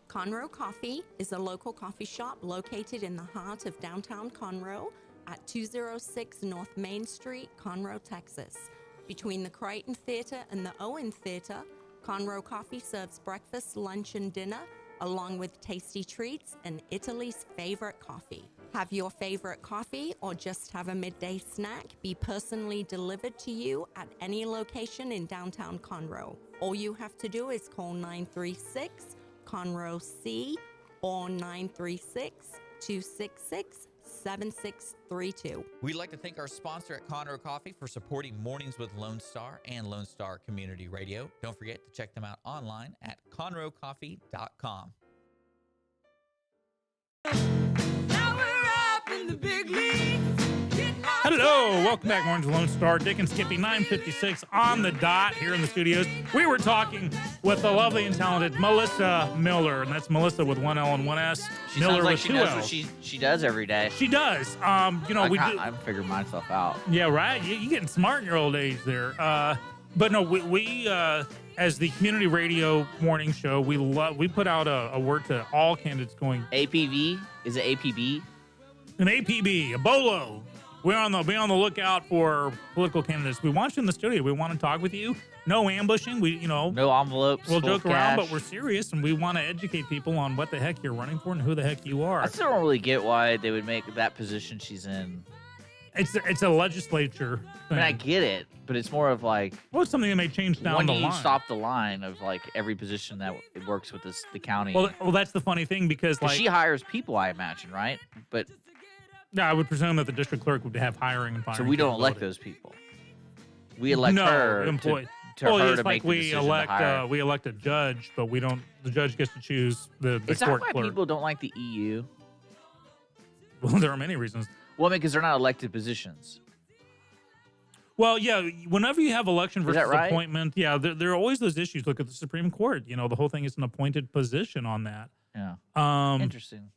Conroe Coffee is a local coffee shop located in the heart of downtown Conroe at 206 North Main Street, Conroe, Texas. Between the Crichton Theater and the Owen Theater, Conroe Coffee serves breakfast, lunch, and dinner, along with tasty treats and Italy's favorite coffee. Have your favorite coffee or just have a midday snack be personally delivered to you at any location in downtown Conroe. All you have to do is call 936-CONROE-C or 936-266-7632. We'd like to thank our sponsor at Conroe Coffee for supporting Mornings with Lone Star and Lone Star Community Radio. Don't forget to check them out online at conroecoffee.com. Now we're up in the big leagues. Hello, welcome back, Mornings with Lone Star. Dick and Skippy, 9:56 on the dot here in the studios. We were talking with the lovely and talented Melissa Miller, and that's Melissa with one L and one S. She Miller sounds like with she two knows L's. what she does every day. She does. We do. I'm figuring myself out. Yeah, right. You getting smart in your old age there. But no, we as the community radio morning show, we put out a word to all candidates going APV? Is it APB? an APB, a BOLO. We're on the lookout for political candidates. We want you in the studio. We want to talk with you. No ambushing. No envelopes. We'll full joke around, cash. but we're serious, and we want to educate people on what the heck you're running for and who the heck you are. I still don't really get why they would make that position she's in. It's a legislature I thing. mean, I get it, but it's more of like, Well, it's something that may change down when the do you line. stop the line of like every position that it works with the county? Well, that's the funny thing because 'Cause like she hires people, I imagine, right? But yeah, I would presume that the district clerk would have hiring and firing. so we don't elect capability. those people. We elect her employee. to Well, her it's to like make the we decision to elect hire. we elect a judge, but we don't. The judge gets to choose the Is that court why clerk. people don't like the EU? Well, there are many reasons. Well, I mean, because they're not elected positions. Well, yeah, whenever you have election Is versus that right? appointment, yeah, there are always those issues. Look at the Supreme Court. The whole thing is an appointed position on that. Yeah. Interesting.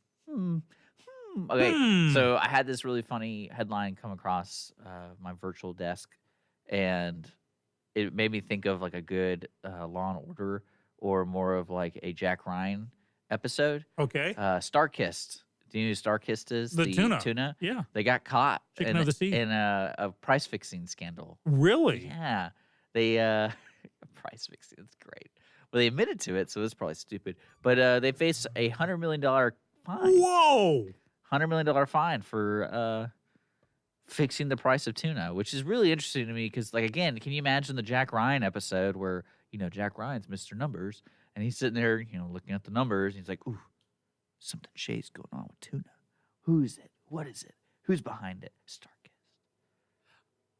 Okay, Hmm. so I had this really funny headline come across my virtual desk, and it made me think of like a good Law and Order or more of like a Jack Ryan episode. Okay. Starkist. Do you know who Starkist is? The tuna. Yeah. They got caught Chicken of the sea. in a price fixing scandal. Really? Yeah. They price fixing. That's great. Well, they admitted to it, so it's probably stupid. But they face a $100 million fine. Whoa. $100 million fine for fixing the price of tuna, which is really interesting to me because, like, again, can you imagine the Jack Ryan episode where, Jack Ryan's Mr. Numbers, and he's sitting there, looking at the numbers, and he's like, ooh, something shad's going on with tuna. Who is it? What is it? Who's behind it? Starkist.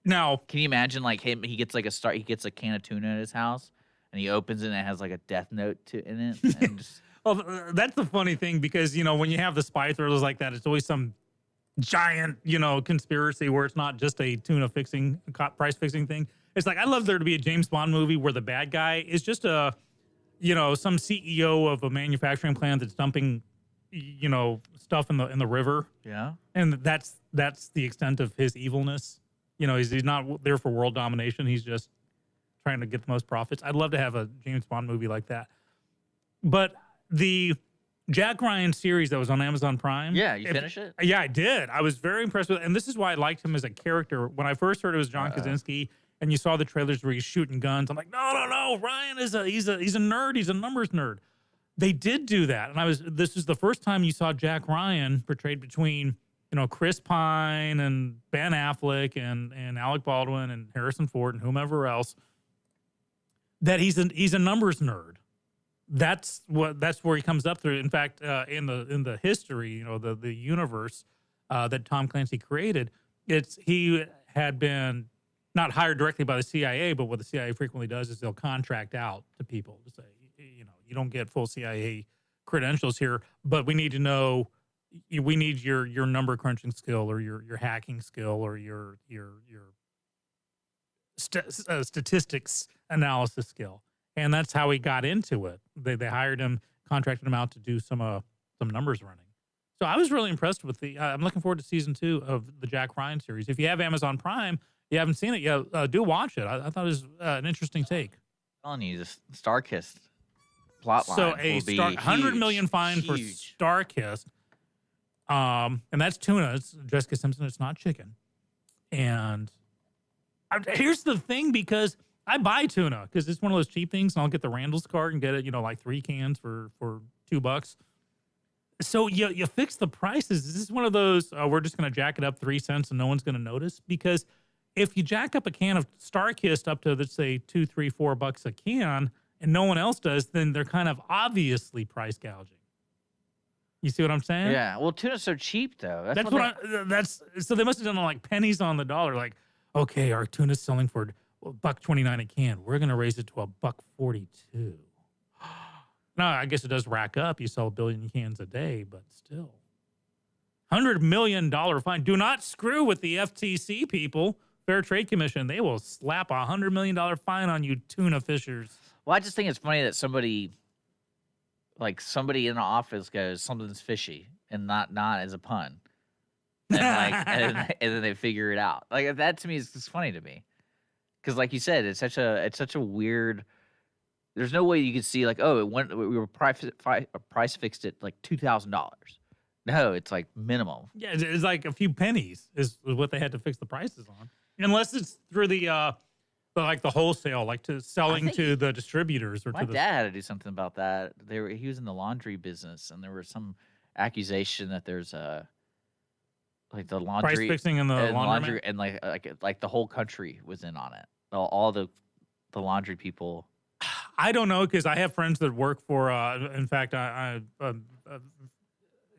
Now, Can you imagine, like, him, he gets a can of tuna at his house, and he opens it, and it has, like, a death note in it, and just... well, that's the funny thing because, when you have the spy thrillers like that, it's always some giant, conspiracy where it's not just a tuna price fixing thing. It's like, I'd love there to be a James Bond movie where the bad guy is just some CEO of a manufacturing plant that's dumping, stuff in the river. Yeah. And that's the extent of his evilness. He's not there for world domination. He's just trying to get the most profits. I'd love to have a James Bond movie like that. But the Jack Ryan series that was on Amazon Prime. Yeah, you finished it? Yeah, I did. I was very impressed with it. And this is why I liked him as a character. When I first heard it was John Krasinski and you saw the trailers where he's shooting guns, I'm like, no. Ryan he's a nerd. He's a numbers nerd. They did do that, and this is the first time you saw Jack Ryan portrayed between, Chris Pine and Ben Affleck and Alec Baldwin and Harrison Ford and whomever else, that he's a numbers nerd. That's where he comes up through. In fact, in the history, the universe that Tom Clancy created, he had been not hired directly by the CIA, but what the CIA frequently does is they'll contract out to people to say, you don't get full CIA credentials here, but we need to know, we need your number crunching skill or your hacking skill or your statistics analysis skill. And that's how he got into it. They hired him, contracted him out to do some numbers running. So I was really impressed with I'm looking forward to season 2 of the Jack Ryan series. If you have Amazon Prime, you haven't seen it yet, do watch it. I thought it was an interesting take. I'm telling you, the StarKist plotline So will be $100 million fine for huge. StarKist. And that's tuna. It's Jessica Simpson. It's not chicken. And here's the thing, because I buy tuna because it's one of those cheap things, and I'll get the Randall's card and get it, like 3 cans for $2. So you fix the prices. This is one of those, we're just going to jack it up 3 cents and no one's going to notice. Because if you jack up a can of StarKist up to, let's say, $2, $3, $4 a can, and no one else does, then they're kind of obviously price gouging. You see what I'm saying? Yeah. Well, tuna's so cheap though. So they must have done like pennies on the dollar. Like, okay, our tuna's selling for $1.29 a can. We're going to raise it to $1.42. No, I guess it does rack up. You sell 1 billion cans a day, but still. $100 million fine. Do not screw with the FTC people, Fair Trade Commission. They will slap a $100 million fine on you tuna fishers. Well, I just think it's funny that somebody in the office goes, something's fishy, and not as a pun. And and then they figure it out. Like, that to me is just funny to me. Because like you said, it's such a weird. There's no way you could see like, oh, we were price fixed at like $2,000. No, it's like minimum. Yeah, it's like a few pennies is what they had to fix the prices on, unless it's through the wholesale, like to selling to the distributors or my to the. dad had to do something about that. He was in the laundry business, and there was some accusation that there's like the laundry Price fixing in the laundry, and like the whole country was in on it. All the laundry people. I don't know, because I have friends that work for. In fact, I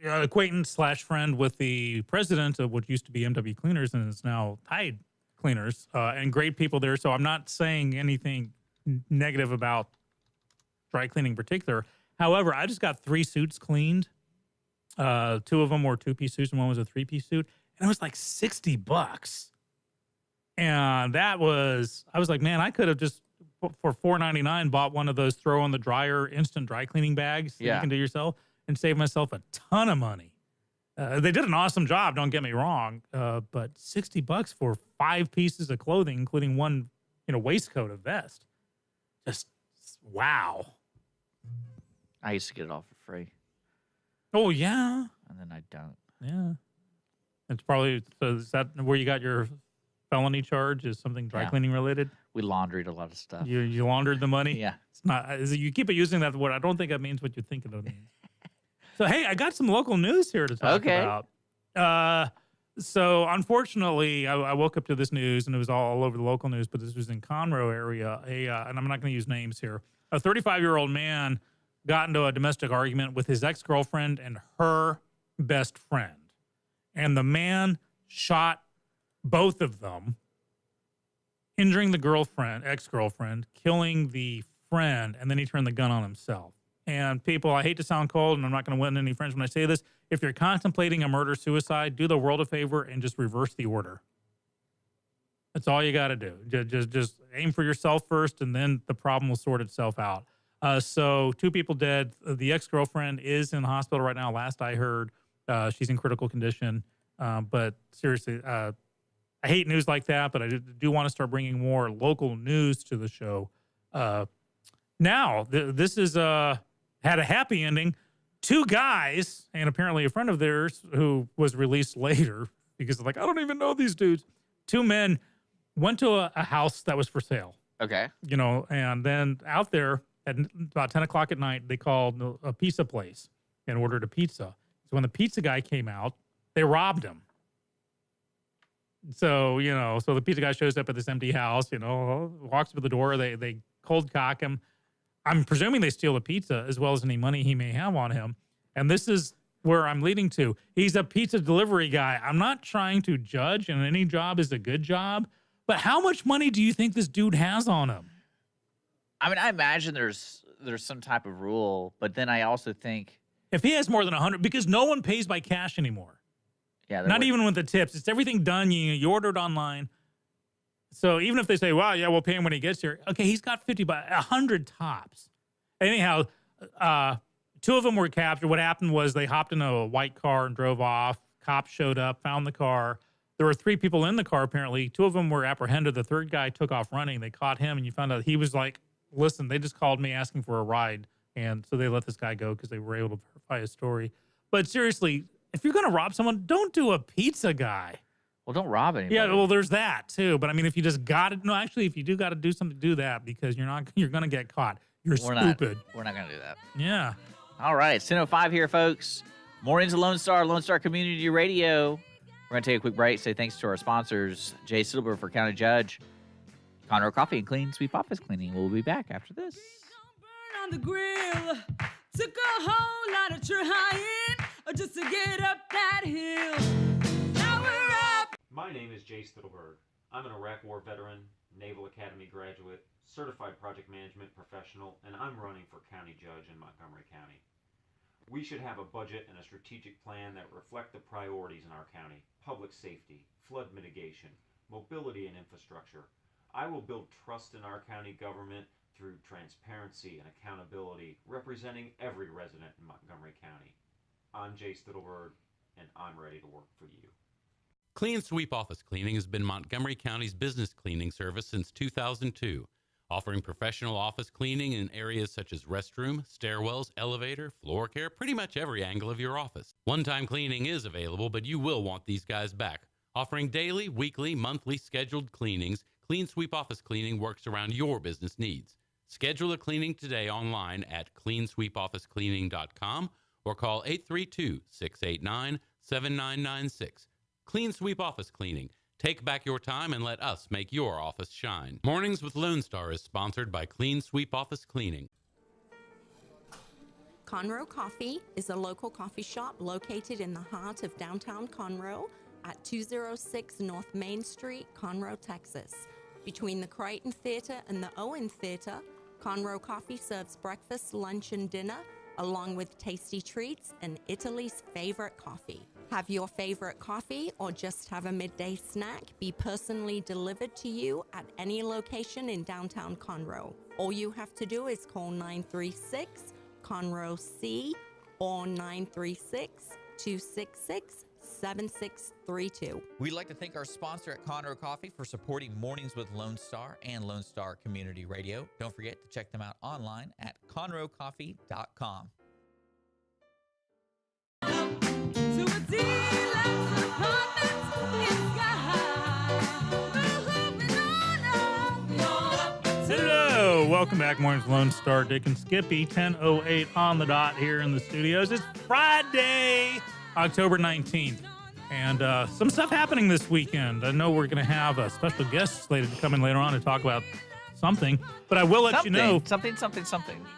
acquaintance / friend with the president of what used to be MW Cleaners and is now Tide Cleaners, and great people there. So I'm not saying anything negative about dry cleaning in particular. However, I just got 3 suits cleaned. 2 of them were 2-piece suits and one was a 3-piece suit, and it was like $60. And I was like, man, I could have just for $4.99 bought one of those throw in the dryer instant dry cleaning bags that you can do yourself and save myself a ton of money. They did an awesome job, don't get me wrong, but $60 for 5 pieces of clothing, including one, waistcoat, a vest. Just wow. I used to get it all for free. Oh yeah, and then I don't. Yeah, it's probably. So is that where you got your felony charge? Is something dry cleaning related? We laundried a lot of stuff. You laundered the money? Yeah. It's not. You keep using that word. I don't think that means what you're thinking it means. So hey, I got some local news here to talk about. So unfortunately, I woke up to this news, and it was all over the local news, but this was in Conroe area. And I'm not going to use names here. A 35-year-old man got into a domestic argument with his ex-girlfriend and her best friend. And the man shot both of them, injuring the ex-girlfriend, killing the friend, and then he turned the gun on himself. And people, I hate to sound cold, and I'm not going to win any friends when I say this, if you're contemplating a murder-suicide, do the world a favor and just reverse the order. That's all you got to do. Just aim for yourself first, and then the problem will sort itself out. So 2 people dead. The ex-girlfriend is in the hospital right now. Last I heard, she's in critical condition. But seriously, I hate news like that, but I do want to start bringing more local news to the show. Now, this is had a happy ending. 2 guys, and apparently a friend of theirs who was released later because they're like, I don't even know these dudes. 2 men went to a house that was for sale. Okay. And then out there, at about 10 o'clock at night, they called a pizza place and ordered a pizza. So when the pizza guy came out, they robbed him. So, so the pizza guy shows up at this empty house, walks to the door. They cold cock him. I'm presuming they steal the pizza as well as any money he may have on him. And this is where I'm leading to. He's a pizza delivery guy. I'm not trying to judge, and any job is a good job. But how much money do you think this dude has on him? I mean, I imagine there's some type of rule, but then I also think if he has more than 100, because no one pays by cash anymore. Yeah, not even with the tips. It's everything done. You order it online. So even if they say, "Wow, yeah, we'll pay him when he gets here," okay, he's got 50, but 100 tops. Anyhow, 2 of them were captured. What happened was they hopped in a white car and drove off. Cops showed up, found the car. There were 3 people in the car, apparently. 2 of them were apprehended. The 3rd guy took off running. They caught him, and you found out he was like, listen, they just called me asking for a ride. And so they let this guy go because they were able to verify his story. But seriously, if you're going to rob someone, don't do a pizza guy. Well, don't rob anybody. Yeah, well, there's that too. But I mean, if you just got it, no, actually, if you do got to do something, do that because you're going to get caught. You're stupid. We're not going to do that. Yeah. All right. It's 10:05 here, folks. Mornings of Lone Star Community Radio. We're going to take a quick break. Say thanks to our sponsors, Jay Silber for County Judge, Conroe Coffee and Clean Sweep Office Cleaning. We'll be back after this. Burn on the grill. Took a whole lot of trying just to get up that hill. Now we're up. My name is Jay Stittleberg. I'm an Iraq War veteran, Naval Academy graduate, certified project management professional, and I'm running for county judge in Montgomery County. We should have a budget and a strategic plan that reflect the priorities in our county: public safety, flood mitigation, mobility and infrastructure. I will build trust in our county government through transparency and accountability, representing every resident in Montgomery County. I'm Jay Stittleberg, and I'm ready to work for you. Clean Sweep Office Cleaning has been Montgomery County's business cleaning service since 2002, offering professional office cleaning in areas such as restroom, stairwells, elevator, floor care, pretty much every angle of your office. One-time cleaning is available, but you will want these guys back. Offering daily, weekly, monthly scheduled cleanings, Clean Sweep Office Cleaning works around your business needs. Schedule a cleaning today online at cleansweepofficecleaning.com or call 832-689-7996. Clean Sweep Office Cleaning. Take back your time and let us make your office shine. Mornings with Lone Star is sponsored by Clean Sweep Office Cleaning. Conroe Coffee is a local coffee shop located in the heart of downtown Conroe at 206 North Main Street, Conroe, Texas. Between the Crichton Theater and the Owen Theater, Conroe Coffee serves breakfast, lunch, and dinner, along with tasty treats and Italy's favorite coffee. Have your favorite coffee or just have a midday snack be personally delivered to you at any location in downtown Conroe. All you have to do is call 936-CONROE-C or 936-266-7632. We'd like to thank our sponsor at Conroe Coffee for supporting Mornings with Lone Star and Lone Star Community Radio. Don't forget to check them out online at conroecoffee.com. To a deluxe apartment in Sky High. Moving on up. Hello, welcome back, Mornings with Lone Star, Dick and Skippy, 10:08 on the dot here in the studios. It's Friday, October 19th, and some stuff happening this weekend. I know we're going to have a special guest slated to come in later on to talk about something, but I will let you know. Something.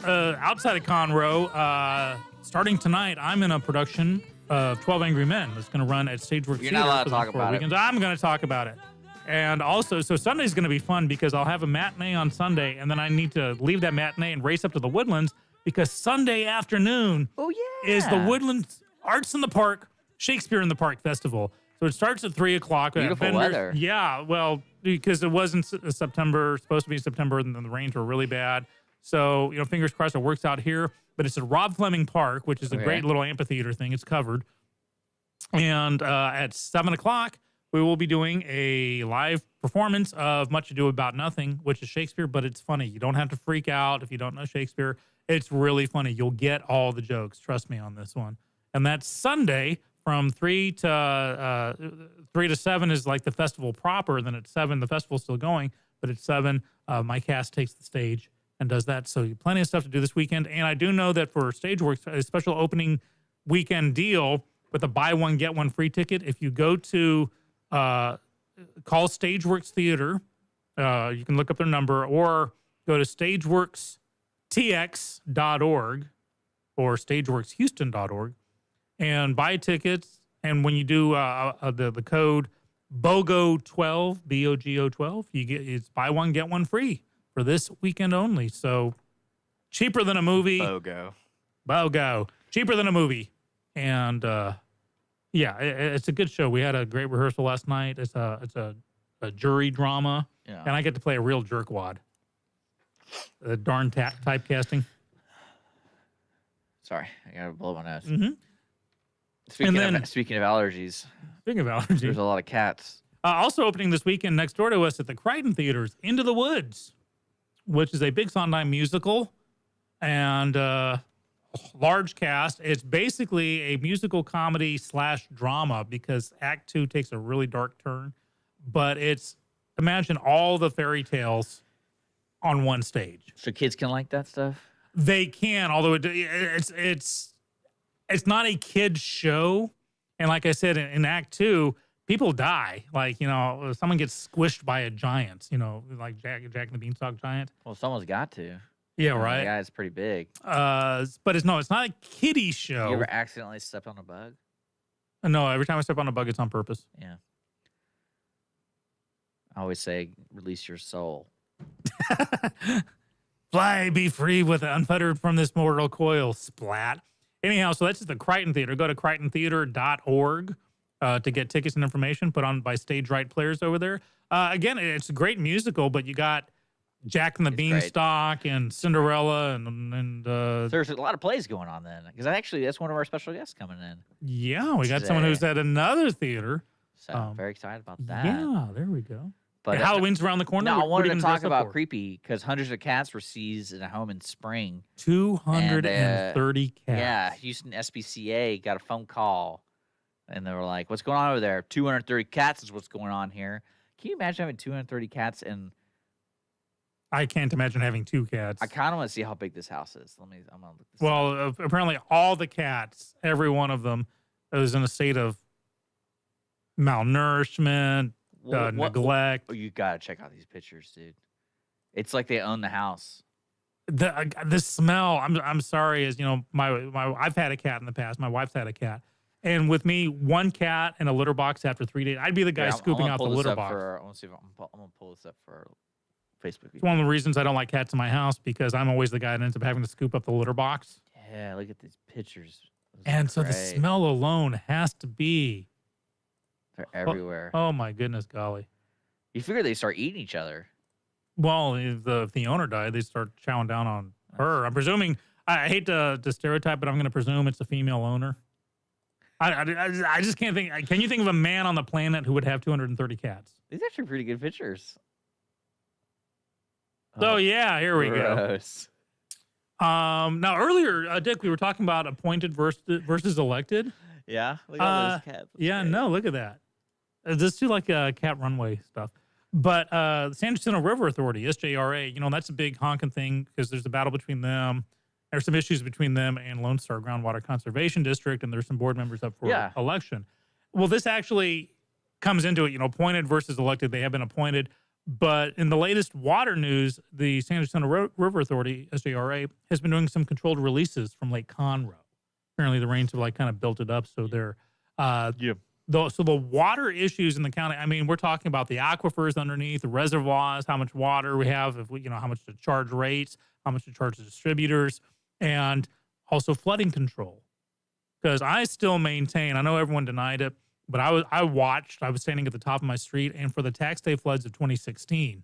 Outside of Conroe, starting tonight, I'm in a production of 12 Angry Men that's going to run at Stageworks You're Theater not allowed for to the talk 4 about it. weekends. I'm going to talk about it. And also, so Sunday's going to be fun because I'll have a matinee on Sunday, and then I need to leave that matinee and race up to the Woodlands because Sunday afternoon is the Woodlands Arts in the Park, Shakespeare in the Park Festival. So it starts at 3 o'clock. Beautiful weather. Yeah, well, because it wasn't September, supposed to be September, and then the rains were really bad. So, fingers crossed it works out here. But it's at Rob Fleming Park, which is a great little amphitheater thing. It's covered. And at 7 o'clock, we will be doing a live performance of Much Ado About Nothing, which is Shakespeare, but it's funny. You don't have to freak out if you don't know Shakespeare. It's really funny. You'll get all the jokes. Trust me on this one. And that's Sunday from 3 to 7 is like the festival proper. Then at 7, the festival's still going. But at 7, my cast takes the stage. and does that. So plenty of stuff to do this weekend. And I do know that for Stageworks, a special opening weekend deal with a buy one, get one free ticket. If you go to call Stageworks Theater, you can look up their number, or go to stageworkstx.org or stageworkshouston.org and buy tickets. And when you do the code BOGO12, BOGO12, you get it's buy one, get one free for this weekend only. So cheaper than a movie. BOGO. Cheaper than a movie. And yeah, it's a good show. We had a great rehearsal last night. It's a jury drama. Yeah. And I get to play a real jerkwad. The darn typecasting. Sorry, I gotta blow my nose. Mm-hmm. Speaking And then- of allergies, Speaking of allergies. there's a lot of cats. Also opening this weekend next door to us at the Crichton Theaters, Into the Woods, which is a big Sondheim musical and large cast. It's basically a musical comedy / drama because Act 2 takes a really dark turn. But it's, imagine all the fairy tales on one stage. So kids can like that stuff. They can, although it's not a kid's show. And like I said, in Act 2, people die. Like, someone gets squished by a giant, like Jack and the Beanstalk giant. Well, someone's got to. Yeah, The right. guy's pretty big. But it's not a kiddie show. You ever accidentally stepped on a bug? No, every time I step on a bug, it's on purpose. Yeah. I always say, release your soul. Fly, be free with unfettered from this mortal coil. Splat. Anyhow, so that's at the Crichton Theater. Go to crichtontheater.org to get tickets and information put on by Stage Right Players over there. Again, it's a great musical, but you got Jack and the It's great. Beanstalk and Cinderella and There's a lot of plays going on then, because that's one of our special guests coming in. yeah, we got someone who's at another theater. So very excited about that. Yeah, there we go. But Halloween's around the corner. No, I What are wanted you to gonna talk dress up about for? creepy because hundreds of cats were seized in a home in Spring. 230 cats. Yeah, Houston SPCA got a phone call, and they were like, "What's going on over there? 230 cats is what's going on here." Can you imagine having 230 cats? And I can't imagine having 2 cats. I kind of want to see how big this house is. I'm gonna look this up. Well, apparently all the cats, every one of them, is in a state of malnourishment, What- neglect. Oh, you gotta check out these pictures, dude. It's like they own the house. The smell. I'm sorry, is my I've had a cat in the past. My wife's had a cat, and with me, one cat in a litter box after 3 days, I'd be the guy Here, scooping gonna out the pull this litter up box. I want to see if I'm gonna pull this up for Facebook. It's one of the reasons I don't like cats in my house because I'm always the guy that ends up having to scoop up the litter box. Yeah, look at these pictures. Those are And so the great. smell alone has to be. They're everywhere. Oh my goodness, golly. You figure they start eating each other. Well, if the owner died, they start chowing down on her. I'm presuming. I hate to stereotype, but I'm going to presume it's a female owner. I just can't think. Can you think of a man on the planet who would have 230 cats? These are actually pretty good pictures. Oh yeah, here we go. gross. Now earlier, Dick, we were talking about appointed versus elected. Yeah, look at all those cats. That's Yeah, great. no, look at that. Let's do like cat runway stuff. But the San Jacinto River Authority, SJRA, that's a big honking thing because there's a battle between them. There's some issues between them and Lone Star Groundwater Conservation District, and there's some board members up for election. Well, this actually comes into it, appointed versus elected. They have been appointed. But in the latest water news, the San Jacinto River Authority, SJRA, has been doing some controlled releases from Lake Conroe. Apparently the rains have kind of built it up. So they're, so the water issues in the county, I mean, we're talking about the aquifers underneath, the reservoirs, how much water we have, if we, how much to charge rates, how much to charge the distributors, and also flooding control. Because I still maintain, I know everyone denied it, but I was standing at the top of my street, and for the tax day floods of 2016,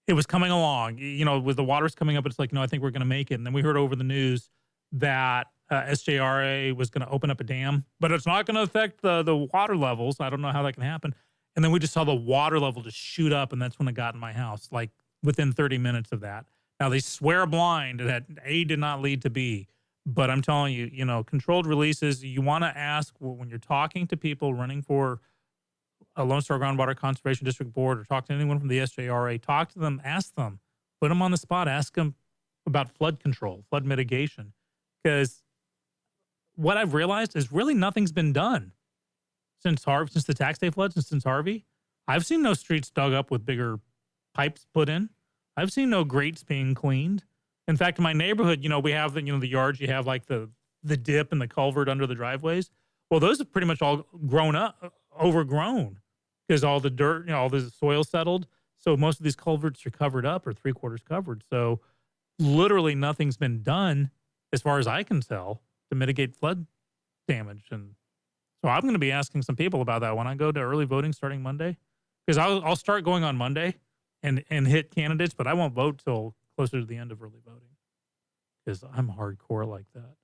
it was coming along, with the waters coming up, it's like, no, I think we're going to make it. And then we heard over the news that SJRA was going to open up a dam, but it's not going to affect the water levels. I don't know how that can happen. And then we just saw the water level just shoot up, and that's when it got in my house, like within 30 minutes of that. Now, they swear blind that A did not lead to B. But I'm telling you, controlled releases, you want to ask when you're talking to people running for a Lone Star Groundwater Conservation District Board or talk to anyone from the SJRA, talk to them, ask them, Put them on the spot. Ask them about flood control, flood mitigation. Because what I've realized is really nothing's been done since the tax day floods and since Harvey. I've seen no streets dug up with bigger pipes put in. I've seen no grates being cleaned. In fact, in my neighborhood, we have the yards, you have like the dip and the culvert under the driveways. Well, those have pretty much all overgrown because all the dirt, all the soil settled. So most of these culverts are covered up or 3/4 covered. So literally nothing's been done as far as I can tell to mitigate flood damage. And so I'm going to be asking some people about that when I go to early voting starting Monday, because I'll start going on Monday and hit candidates, but I won't vote till closer to the end of early voting because I'm hardcore like that.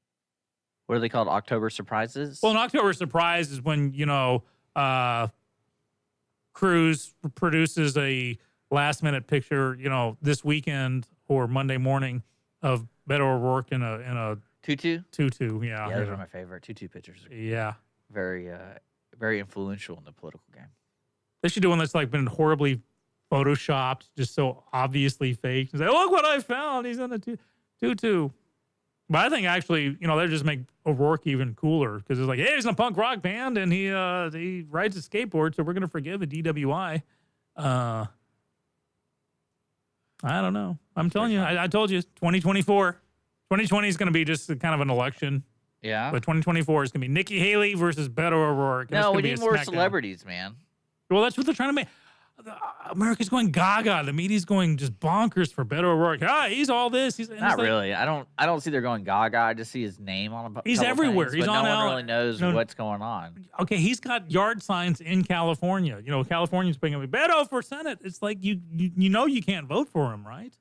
What are they called? October surprises? Well, an October surprise is when, Cruz produces a last minute picture, this weekend or Monday morning of Beto O'Rourke in a Tutu? tutu. Yeah. Yeah, those are my favorite. Tutu pictures are Yeah. very, very influential in the political game. They should do one that's like been horribly photoshopped, just so obviously fake. Say, look what I found. He's in a tutu. But I think actually, they just make O'Rourke even cooler because it's like, hey, he's in a punk rock band and he rides a skateboard, so we're gonna forgive a DWI. I don't know. I'm telling you, I told you, 2024. 2020 is going to be just kind of an election. Yeah. But 2024 is going to be Nikki Haley versus Beto O'Rourke. No, we need more celebrities, man. Well, that's what they're trying to make. America's going gaga. The media's going just bonkers for Beto O'Rourke. He's all this. Not really. I don't see they're going gaga. I just see his name on a He's everywhere. Things, he's but on no one really knows what's going on. Okay, he's got yard signs in California. California's bringing me Beto for Senate. It's like you can't vote for him, right?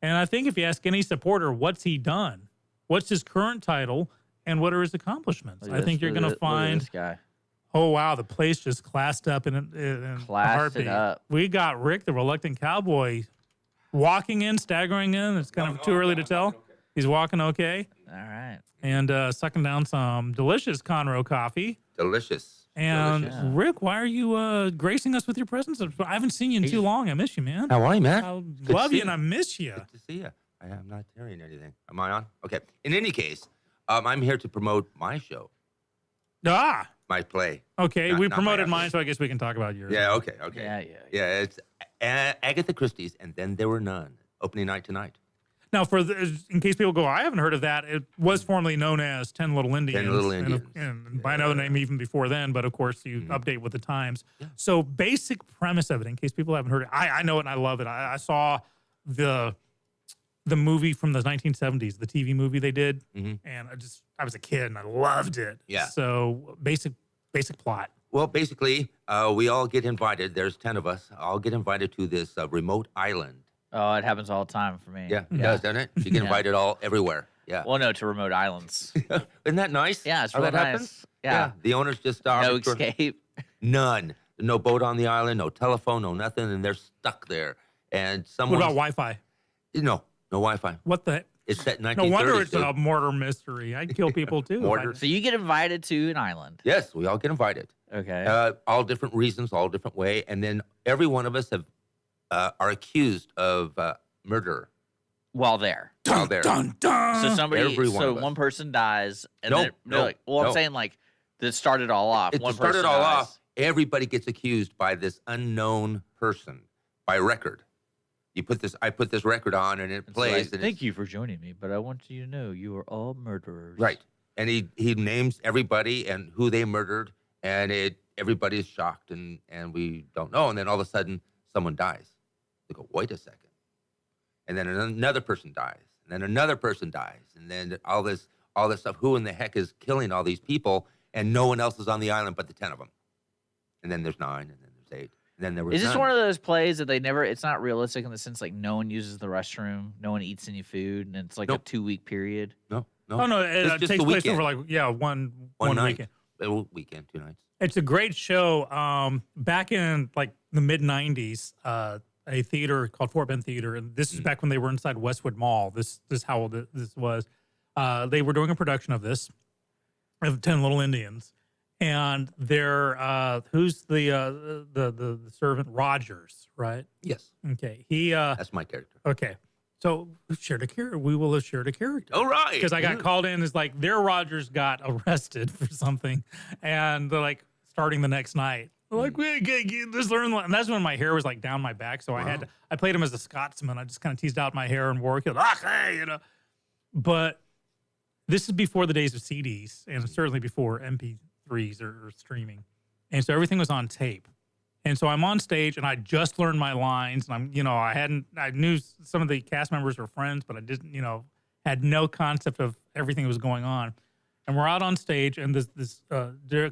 And I think if you ask any supporter, what's he done? What's his current title? And what are his accomplishments? I think you're going to find this guy. Oh, wow. The place just classed up in a heartbeat. We got Rick, the reluctant cowboy, walking in, staggering in. It's kind of too early to tell. He's walking okay. All right. And sucking down some delicious Conroe coffee. Delicious. And Delicious. Rick, why are you gracing us with your presence? I haven't seen you in too long. I miss you, man. How are you, man? I love you and I miss you. Good to see you. I'm not hearing anything. Am I on? Okay. In any case, I'm here to promote my show, my play. Okay, Not- we not promoted my mine, so I guess we can talk about yours. Yeah, okay. Yeah. It's Agatha Christie's, and then there were none. Opening night tonight. Now, in case people go, I haven't heard of that. It was formerly known as 10 Little Indians. 10 Little Indians. And by another name even before then, but of course you update with the times. Yeah. So basic premise of it, in case people haven't heard it, I know it and I love it. I saw the movie from the 1970s, the TV movie they did, and I was a kid and I loved it. Yeah. So basic plot. Well, basically, we all get invited. There's 10 of us. All get invited to this remote island. Oh, it happens all the time for me. Yeah, it does, doesn't it? You get invited everywhere. Yeah. Well, no, to remote islands. Isn't that nice? Yeah, it's How real that nice. happens? Yeah. The owners just No escape. None. No boat on the island, no telephone, no nothing, and they're stuck there. And What someone. about Wi-Fi? No Wi-Fi. What the? It's set in No wonder it's 1930s. a murder mystery. I'd kill people too. if I Mortar. did. So you get invited to an island. Yes, we all get invited. Okay. All different reasons, all different way, and then every one of us are accused of murder While there. while there. Dun, dun. So somebody, Every one of us. one person dies, and No, then they're no, like, well, I'm no. saying like that started all off. It One started person all dies. off. Everybody gets accused by this unknown person by record. I put this record on, and it It's plays. like, and thank you for joining me, but I want you to know you are all murderers. Right. And he names everybody and who they murdered, and everybody's shocked, and we don't know. And then all of a sudden, someone dies. They go, wait a second. And then another person dies, and then another person dies, and then all this stuff. Who in the heck is killing all these people? And no one else is on the island but the 10 of them. And then there's 9, and then there's 8, and then there was Is this none. one of those plays that it's not realistic in the sense like no one uses the restroom, no one eats any food, and it's like Nope. a 2-week period? No. Oh no, It's it just takes the place weekend. over like one night. weekend. Weekend, 2 nights. It's a great show. Back in like the mid '90s, a theater called Fort Bend Theater, and this is back when they were inside Westwood Mall. This is how old this was. They were doing a production of this, of 10 Little Indians, And they're who's the servant? Rogers, right? Yes, Okay. He that's my character. okay. So we've shared a character. We will have shared a character. All right. Because I got called in as like their Rogers got arrested for something, and they're like starting the next night. They're like, we just learn, and that's when my hair was like down my back. So I played him as a Scotsman. I just kind of teased out my hair and wore it, you know. But this is before the days of CDs, and certainly before MP3s or streaming, and so everything was on tape. And so I'm on stage, and I just learned my lines, and I knew some of the cast members were friends, but I didn't, had no concept of everything that was going on. And we're out on stage, and there's this very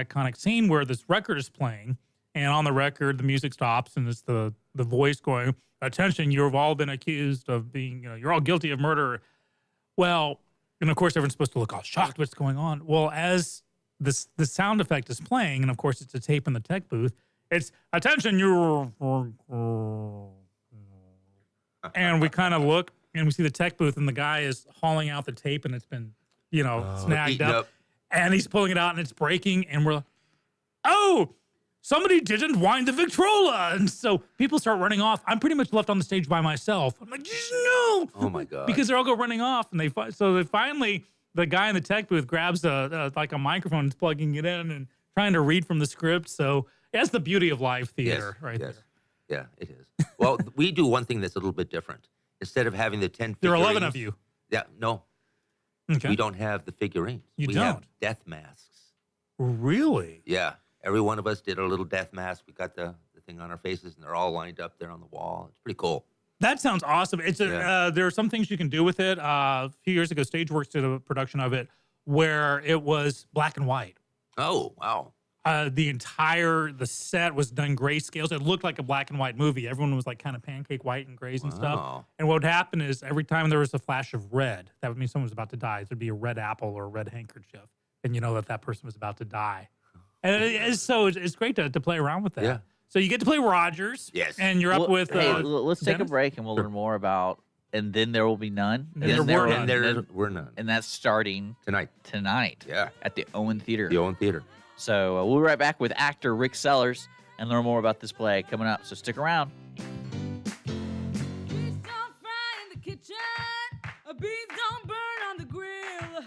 iconic scene where this record is playing, and on the record, the music stops, and it's the voice going, "Attention, you've all been accused of being, you're all guilty of murder." Well, and of course, everyone's supposed to look all shocked what's going on. Well, as the sound effect is playing, and of course, it's a tape in the tech booth, it's, "Attention, you're," and we kind of look, and we see the tech booth, and the guy is hauling out the tape, and it's been, snagged eaten up, up. and he's pulling it out, and it's breaking, and we're like, "Oh, somebody didn't wind the Victrola," and so people start running off. I'm pretty much left on the stage by myself. I'm like, "No!" Oh my God. Because they're all go running off, and they finally, the guy in the tech booth grabs a microphone and is plugging it in and trying to read from the script. So that's the beauty of live theater, right there. Yeah, it is. Well, we do one thing that's a little bit different. Instead of having the 10 There are figurines, 11 of you. Yeah, no, Okay. we don't have the figurines. You we don't? have death masks. Really? Yeah, every one of us did a little death mask. We got the thing on our faces, and they're all lined up there on the wall. It's pretty cool. That sounds awesome. It's there are some things you can do with it. A few years ago, Stageworks did a production of it where it was black and white. Oh, wow. The set was done grayscales. It looked like a black and white movie. Everyone was like kind of pancake white and grays and stuff. Wow. And what would happen is every time there was a flash of red, that would mean someone was about to die. There'd be a red apple or a red handkerchief, and you know that person was about to die. And it's great to play around with that. Yeah. So you get to play Rogers. Yes. And you're up with. Hey, let's take a Dennis? break and we'll learn more about. And then there will be none. And there were none. And we're none. And that's starting tonight. Yeah. At the Owen Theater. The Owen Theater. So we'll be right back with actor Rick Sellers and learn more about this play coming up. So stick around. Beans don't fry in the kitchen. Beans don't burn on the grill.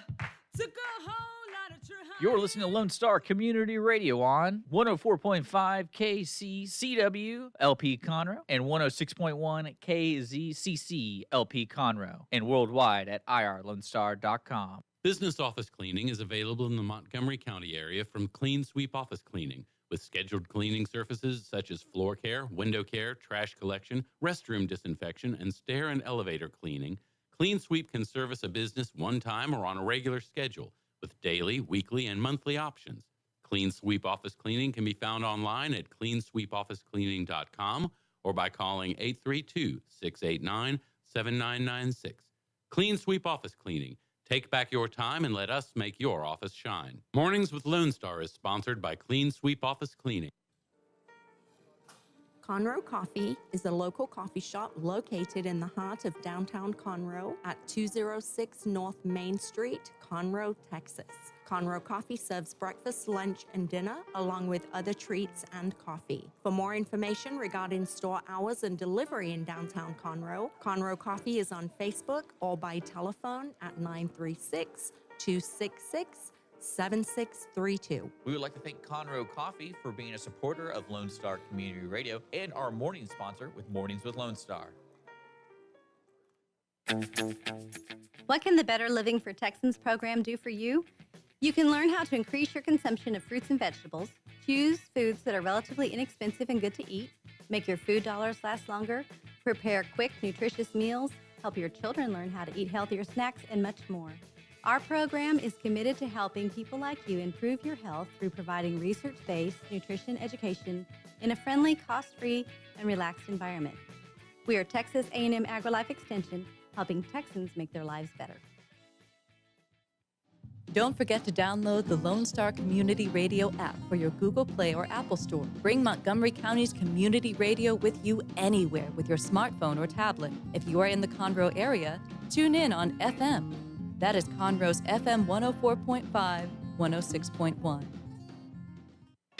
Took a whole lot of trying. You're listening to Lone Star Community Radio on 104.5 KCCW LP Conroe and 106.1 KZCC LP Conroe and worldwide at irlonestar.com. Business office cleaning is available in the Montgomery County area from Clean Sweep Office Cleaning, with scheduled cleaning services such as floor care, window care, trash collection, restroom disinfection, and stair and elevator cleaning. Clean Sweep can service a business one time or on a regular schedule, with daily, weekly, and monthly options. Clean Sweep Office Cleaning can be found online at cleansweepofficecleaning.com or by calling 832-689-7996. Clean Sweep Office Cleaning. Take back your time and let us make your office shine. Mornings with Lone Star is sponsored by Clean Sweep Office Cleaning. Conroe Coffee is a local coffee shop located in the heart of downtown Conroe at 206 North Main Street, Conroe, Texas. Conroe Coffee serves breakfast, lunch, and dinner, along with other treats and coffee. For more information regarding store hours and delivery in downtown Conroe, Conroe Coffee is on Facebook or by telephone at 936-266-7632. We would like to thank Conroe Coffee for being a supporter of Lone Star Community Radio and our morning sponsor with Mornings with Lone Star. What can the Better Living for Texans program do for you? You can learn how to increase your consumption of fruits and vegetables, choose foods that are relatively inexpensive and good to eat, make your food dollars last longer, prepare quick, nutritious meals, help your children learn how to eat healthier snacks, and much more. Our program is committed to helping people like you improve your health through providing research-based nutrition education in a friendly, cost-free, and relaxed environment. We are Texas A&M AgriLife Extension, helping Texans make their lives better. Don't forget to download the Lone Star Community Radio app for your Google Play or Apple Store. Bring Montgomery County's community radio with you anywhere with your smartphone or tablet. If you are in the Conroe area, tune in on FM. That is Conroe's FM 104.5 106.1.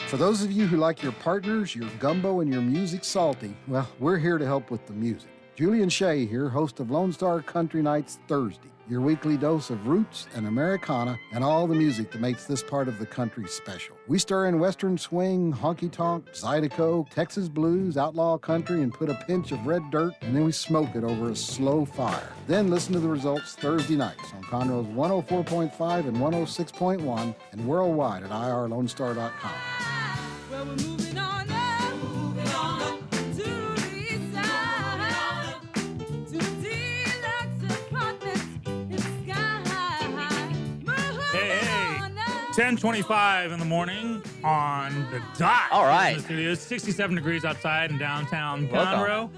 For those of you who like your partners, your gumbo, and your music salty, well, we're here to help with the music. Julian Shea here, host of Lone Star Country Nights Thursday, your weekly dose of roots and Americana and all the music that makes this part of the country special. We stir in Western swing, honky-tonk, Zydeco, Texas blues, outlaw country, and put a pinch of red dirt, and then we smoke it over a slow fire. Then listen to the results Thursday nights on Conroe's 104.5 and 106.1 and worldwide at irlonestar.com. Well, we're moving on up to the east side, to deluxe apartments in the sky. Hey, 10:25 in the morning on the dot. All right. In the studio. 67 degrees outside in downtown Conroe.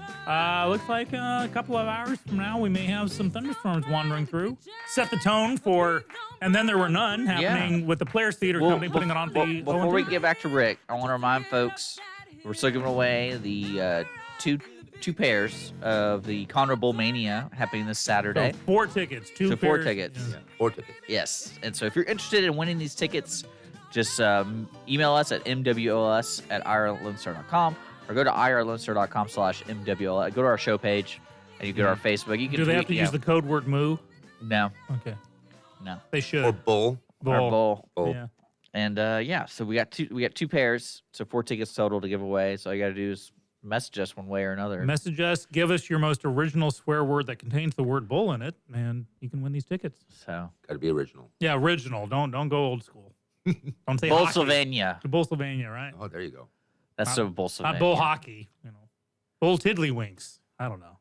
Looks like a couple of hours from now we may have some thunderstorms wandering through. Set the tone for, and then there were none happening with the Players Theater Company putting it on the. Before we get back to Rick, I want to remind folks we're still giving away the two pairs of the Conroe Bowl Mania happening this Saturday. So 4 tickets, two So 4 pairs. tickets. Yeah. 4 tickets. Yes. And so if you're interested in winning these tickets, just email us at mwols@irlonestar.com or go to irlonestar.com/mwols. Go to our show page and you go to our Facebook. You can Do they have tweet, to use the code word "moo"? No. Okay. No. They should. Or bull. Or bowl. Bull. Yeah. And so we got two pairs, so 4 tickets total to give away. So all you got to do is message us one way or another. Message us, give us your most original swear word that contains the word bull in it, and you can win these tickets. So Got to be original. Yeah, original. Don't go old school. Don't say hockey. Bullsylvania. To Bullsylvania, right? Oh, there you go. That's so Bullsylvania. Not bull hockey. You know, bull tiddlywinks. I don't know.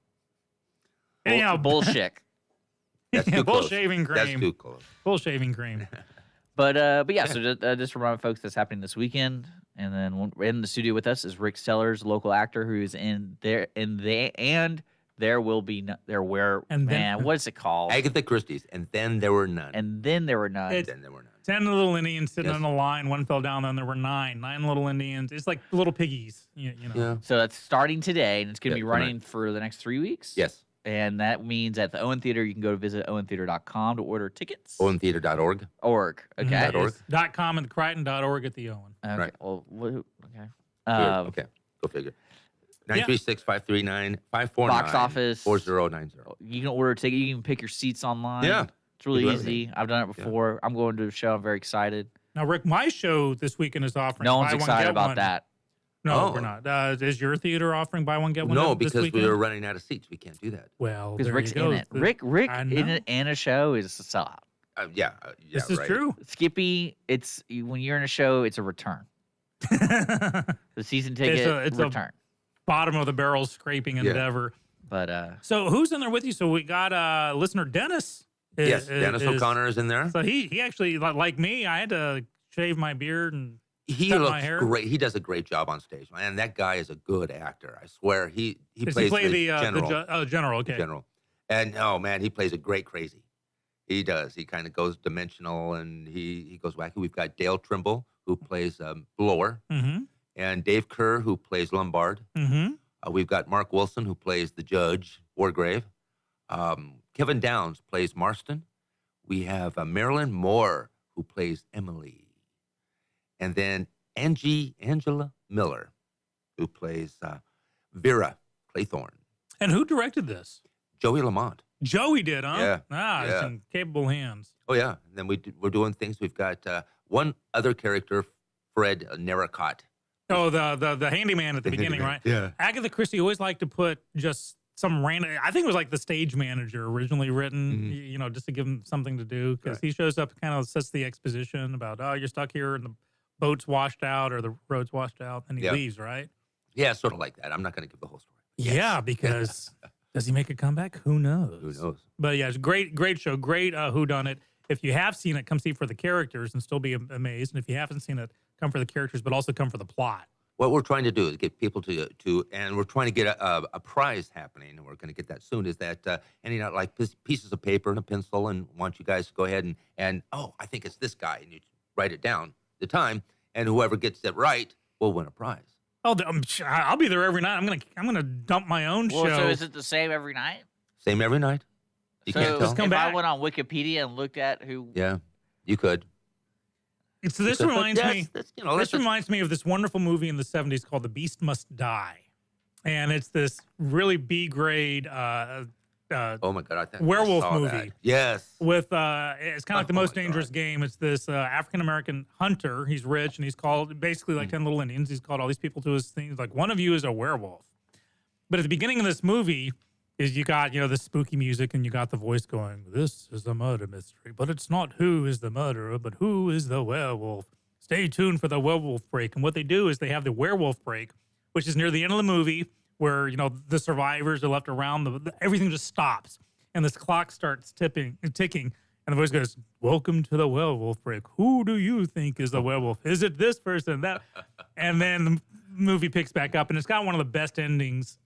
Anyhow, bullshit. That's too bull close. shaving cream. That's too close. Bull shaving cream. But yeah, so just remind folks that's happening this weekend, and then in the studio with us is Rick Sellers, local actor who's in there, and there will be what is it called? Agatha Christie's, and then there were none. And then there were none. then there were none. 10 little Indians sitting Yes. on the line. One fell down, then there were 9. 9 little Indians. It's like little piggies. You know. Yeah. So that's starting today, and it's going to be Yeah, running for the next 3 weeks. Yes. And that means at the Owen Theater, you can go to visit owentheater.com to order tickets. OwenTheater.org. Org. Okay. .org. .com and .org at the Owen. Okay. Right. Well, okay. Okay. Go figure. 936-539-549. Box office. 4090. You can order a ticket. You can pick your seats online. Yeah. It's really You do easy. I've done it before. I'm going to a show. I'm very excited. Now, Rick, my show this weekend is offering No buy one's one, excited get about one. that. No, Oh. we're not. Is your theater offering buy one, get one No, this because weekend? we were running out of seats. We can't do that. Well, Because there Rick's you go. in it. The- Rick I in know. it and a show is a sellout. Yeah. This is right. true. Skippy, when you're in a show, it's a return. The season ticket it's a return. bottom of the barrel scraping Yeah. endeavor. But So who's in there with you? So we got listener Dennis. Yes, Dennis O'Connor is in there. So he actually, like me, I had to shave my beard and He cut my looks hair. great. He does a great job on stage, and that guy is a good actor. I swear, he Does plays he play the general. general? Okay. General, and oh man, he plays a great crazy. He does. He kind of goes dimensional, and he goes wacky. We've got Dale Trimble who plays Blower, Mm-hmm. and Dave Kerr who plays Lombard. Mm-hmm. We've got Mark Wilson who plays the judge Wargrave. Kevin Downs plays Marston. We have Marilyn Moore who plays Emily. And then Angela Miller, who plays Vera Claythorne. And who directed this? Joey Lamont. Joey did, huh? Yeah, It's yeah. in capable hands. Oh, yeah. And then we're doing things. We've got one other character, Fred Narracott. Oh, the handyman at the beginning, right? Yeah. Agatha Christie always liked to put just some random. I think it was like the stage manager originally written, you know, just to give him something to do because he shows up, kind of sets the exposition about, oh, you're stuck here and the boat's washed out or the road's washed out, and he leaves, right? Yeah, sort of like that. I'm not going to give the whole story. Yeah, because does he make a comeback? Who knows? Who knows? But yeah, it's a great show, great whodunit. If you have seen it, come see it for the characters and still be amazed. And if you haven't seen it, come for the characters, but also come for the plot. What we're trying to do is get people to and we're trying to get a prize happening, and we're going to get that soon, is that handing out like pieces of paper and a pencil, and want you guys to go ahead and oh, I think it's this guy, and you write it down, the time, and whoever gets it right will win a prize. Oh, I'll be there every night. I'm gonna dump my own Well, show. so is it the same every night? Same every night. You So can't tell. come if I back. went on Wikipedia and looked at who, Yeah, you could. So this reminds me. That's, you know, This that's reminds me of this wonderful movie in the 70s called The Beast Must Die. And it's this really B grade oh my God, I think werewolf I saw movie. That. Yes. With it's kind of like the Oh most my dangerous God. game. It's this African American hunter. He's rich and he's called basically like 10 little Indians. He's called all these people to his things. Like one of you is a werewolf. But at the beginning of this movie is you got, you know, the spooky music and you got the voice going, "This is a murder mystery, but it's not who is the murderer, but who is the werewolf. Stay tuned for the werewolf break." And what they do is they have the werewolf break, which is near the end of the movie where, you know, the survivors are left around. Everything just stops. And this clock starts ticking. And the voice goes, "Welcome to the werewolf break. Who do you think is the werewolf? Is it this person, that?" And then the movie picks back up. And it's got one of the best endings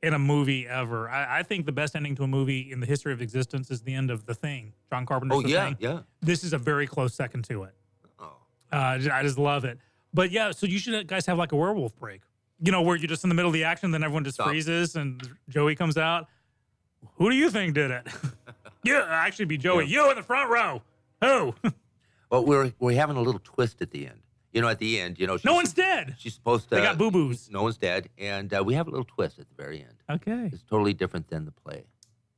in a movie ever. I think the best ending to a movie in the history of existence is the end of The Thing. John Carpenter's Oh, The yeah, Thing. yeah. This is a very close second to it. Oh. I just love it. But yeah, so you should guys have like a werewolf break. You know, where you're just in the middle of the action, then everyone just Stop. freezes and Joey comes out. Who do you think did it? Yeah, actually be Joey. Yeah. You in the front row. Who? Well, we're having a little twist at the end. You know, at the end, you know, No one's dead. she's supposed to. They got boo-boos. No one's dead, and we have a little twist at the very end. Okay. It's totally different than the play.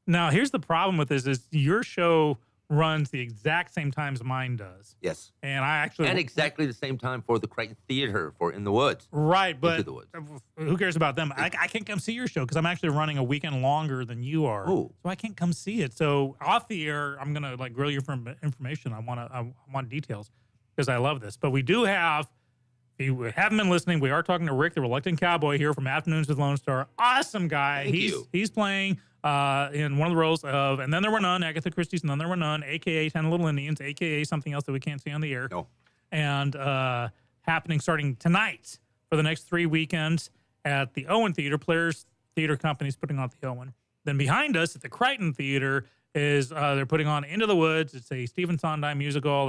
Now, here's the problem with this is your show runs the exact same times mine does. Yes. And I actually... And exactly the same time for the Crichton Theater for In the Woods. Right, but Into the Woods. who cares about them? I can't come see your show because I'm actually running a weekend longer than you are. Oh. So I can't come see it. So off the air, I'm gonna like grill you for information. I want details because I love this. But we do have. If you haven't been listening, we are talking to Rick, the Reluctant Cowboy, here from Afternoons with Lone Star. Awesome guy. Thank you. He's playing in one of the roles of And Then There Were None, Agatha Christie's And Then There Were None, a.k.a. 10 Little Indians, a.k.a. something else that we can't see on the air. No. And happening starting tonight for the next 3 weekends at the Owen Theater. Players Theater Company's putting on the Owen. Then behind us at the Crichton Theater is they're putting on Into the Woods. It's a Stephen Sondheim musical.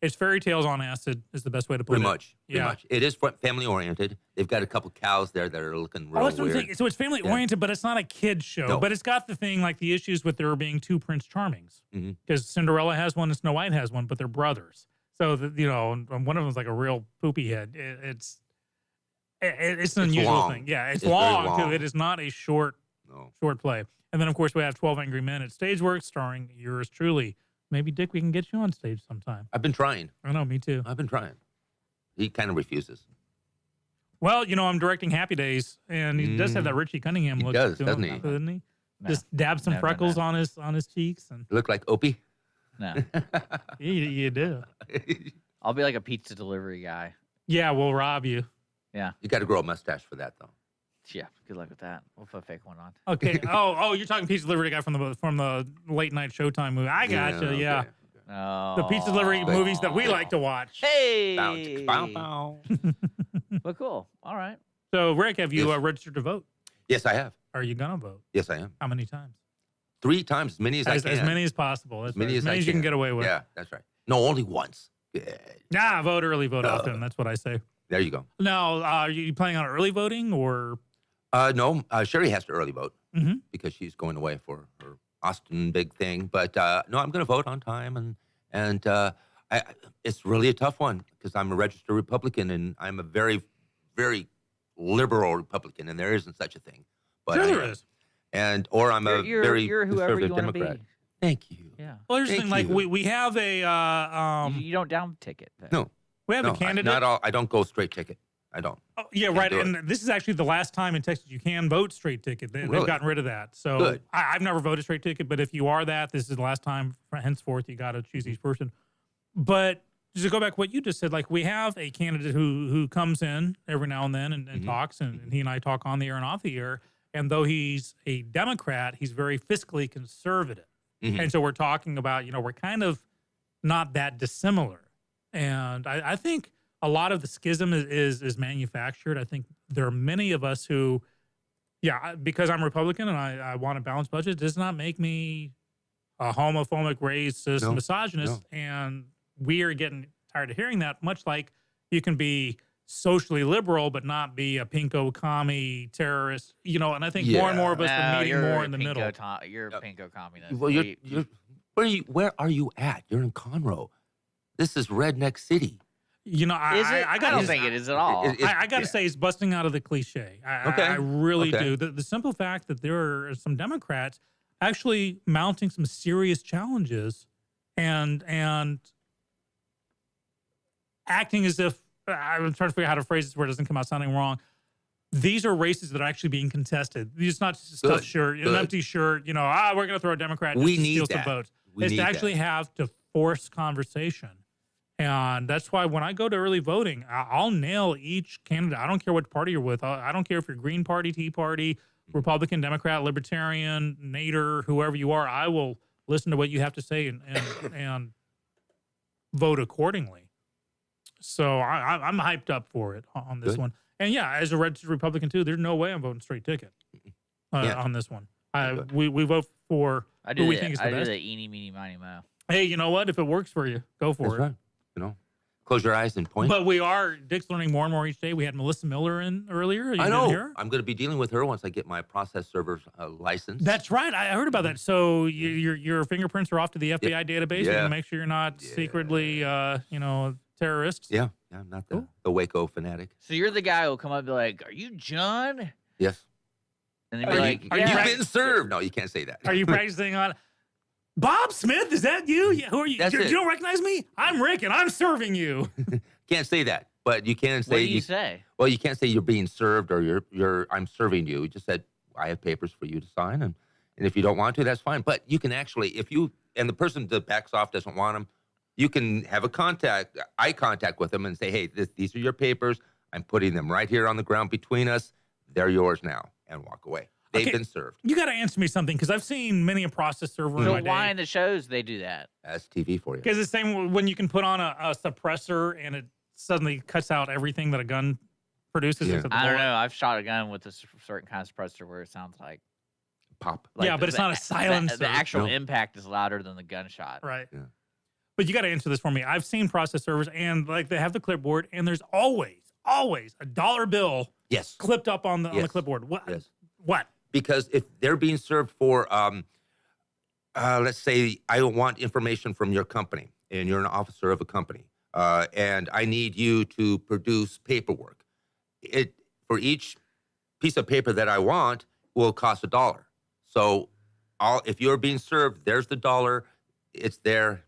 It's fairy tales on acid is the best way to put Pretty it. much. Pretty much. It is family oriented. They've got a couple cows there that are looking real That's what I'm weird. saying. So it's family oriented, but it's not a kid's show. No. But it's got the thing like the issues with there being two Prince Charmings. Mhm. Because Cinderella has one and Snow White has one, but they're brothers. So, you know, and one of them's like a real poopy head. It's an unusual long. thing. Yeah, it's It's very long, too. long. It is not a short play. And then, of course, we have 12 Angry Men at Stageworks starring yours truly. Maybe, Dick, we can get you on stage sometime. I've been trying. I know, me too. I've been trying. He kind of refuses. Well, you know, I'm directing Happy Days, and he does have that Richie Cunningham He look does, to doesn't him, he? doesn't he? No. Just dab some Never freckles done on his cheeks, and You look like Opie. No. you do. I'll be like a pizza delivery guy. Yeah, we'll rob you. Yeah. You got to grow a mustache for that, though. Yeah. Good luck with that. We'll put a fake one on. Okay. Oh, you're talking pizza delivery guy from the late night Showtime movie. I gotcha. okay. Yeah. Oh. The pizza delivery movies that we like to watch. Hey. Bow, bow. Well, cool. All right. So, Rick, have you Yes. registered to vote? Yes, I have. Are you gonna vote? Yes, I am. How many times? 3 times, as many as I can. As many as possible. That's As many right. as I you can get away with. Yeah, that's right. No, only once. Good. Nah, vote early, vote often. That's what I say. There you go. Now, are you planning on early voting or? No, Sherry has to early vote Mhm. because she's going away for her Austin big thing. But no, I'm going to vote on time, and it's really a tough one because I'm a registered Republican and I'm a very, very liberal Republican, and there isn't such a thing. But Sure I there am. is. Or I'm a very you're whoever you conservative want to Democrat. be. Thank you. Yeah. Well, here's the Thank thing. Like you. we have a You don't down ticket. then. No, we have no, a candidate. not all. I don't go straight ticket. I don't. Oh, yeah, Can't right. do it. And this is actually the last time in Texas you can vote straight ticket. They've Really? gotten rid of that. So Good. I've never voted straight ticket, but if you are that, this is the last time. Henceforth, you got to choose each person. But just to go back to what you just said, like we have a candidate who comes in every now and then and Mm-hmm. talks, and he and I talk on the air and off the air. And though he's a Democrat, he's very fiscally conservative. Mhm. And so we're talking about, you know, we're kind of not that dissimilar. And I think a lot of the schism is manufactured. I think there are many of us who, because I'm Republican and I want a balanced budget, does not make me a homophobic, racist, No, misogynist. And we are getting tired of hearing that, much like you can be socially liberal but not be a pinko commie terrorist, you know, and I think more and more of us are meeting you're more a in the pinko middle. You're a pinko communist. Well, where are you at? You're in Conroe. This is redneck city. You know, Is it? I I gotta don't think it is at all. I got to yeah. say, it's busting out of the cliche. Okay. I really Okay. do. The simple fact that there are some Democrats actually mounting some serious challenges and acting as if I'm trying to figure out how to phrase this where it doesn't come out sounding wrong. These are races that are actually being contested. It's not just a stuffed Good, shirt, an good. empty shirt. You know, we're going to throw a Democrat just We to need steal some that. votes. We It's need to that. actually have to force conversation. And that's why when I go to early voting, I'll nail each candidate. I don't care what party you're with. I don't care if you're Green Party, Tea Party, Republican, Democrat, Libertarian, Nader, whoever you are. I will listen to what you have to say and vote accordingly. So I'm hyped up for it on this Good. one. And yeah, as a registered Republican too, there's no way I'm voting straight ticket Yeah. on this one. Good. We vote for I do who we that. think is the I do best. the eeny, meeny, miny, mo. Hey, you know what? If it works for you, go for That's it. right. You know, close your eyes and point. But Dick's learning more and more each day. We had Melissa Miller in earlier. You I didn't know. hear her? I'm going to be dealing with her once I get my process server license. That's right. I heard about that. So your fingerprints are off to the FBI database. You're Yeah. gonna make sure you're not secretly, terrorists. Yeah, I'm not the Waco fanatic. So you're the guy who'll come up and be like, "Are you John?" Yes. And then Are be you, like, are you "Yeah." getting served? No, you can't say that. Are you practicing on? Bob Smith, is that you? Yeah, who are you? That's You it. don't recognize me? I'm Rick, and I'm serving you. Can't say that, but you can say. What do you say? Well, you can't say you're being served or you're I'm serving you. You just said I have papers for you to sign, and if you don't want to, that's fine. But you can actually, if you and the person that backs off doesn't want them, you can have eye contact with them and say, hey, these are your papers. I'm putting them right here on the ground between us. They're yours now, and walk away. They've Okay. been served. You got to answer me something because I've seen many a process server in So my why day. in the shows they do that? That's TV for you. Because it's the same when you can put on a suppressor and it suddenly cuts out everything that a gun produces. Yeah. except the I don't bullet. know. I've shot a gun with a certain kind of suppressor where it sounds like. Pop. Yeah, but it's not a silencer. The actual No. impact is louder than the gunshot. Right. Yeah. But you got to answer this for me. I've seen process servers and like they have the clipboard and there's always a dollar bill Yes. clipped up on the Yes. clipboard. What? Yes. What? Because if they're being served for, let's say I want information from your company and you're an officer of a company, and I need you to produce paperwork. For each piece of paper that I want will cost $1. So if you're being served, there's the $1. It's there.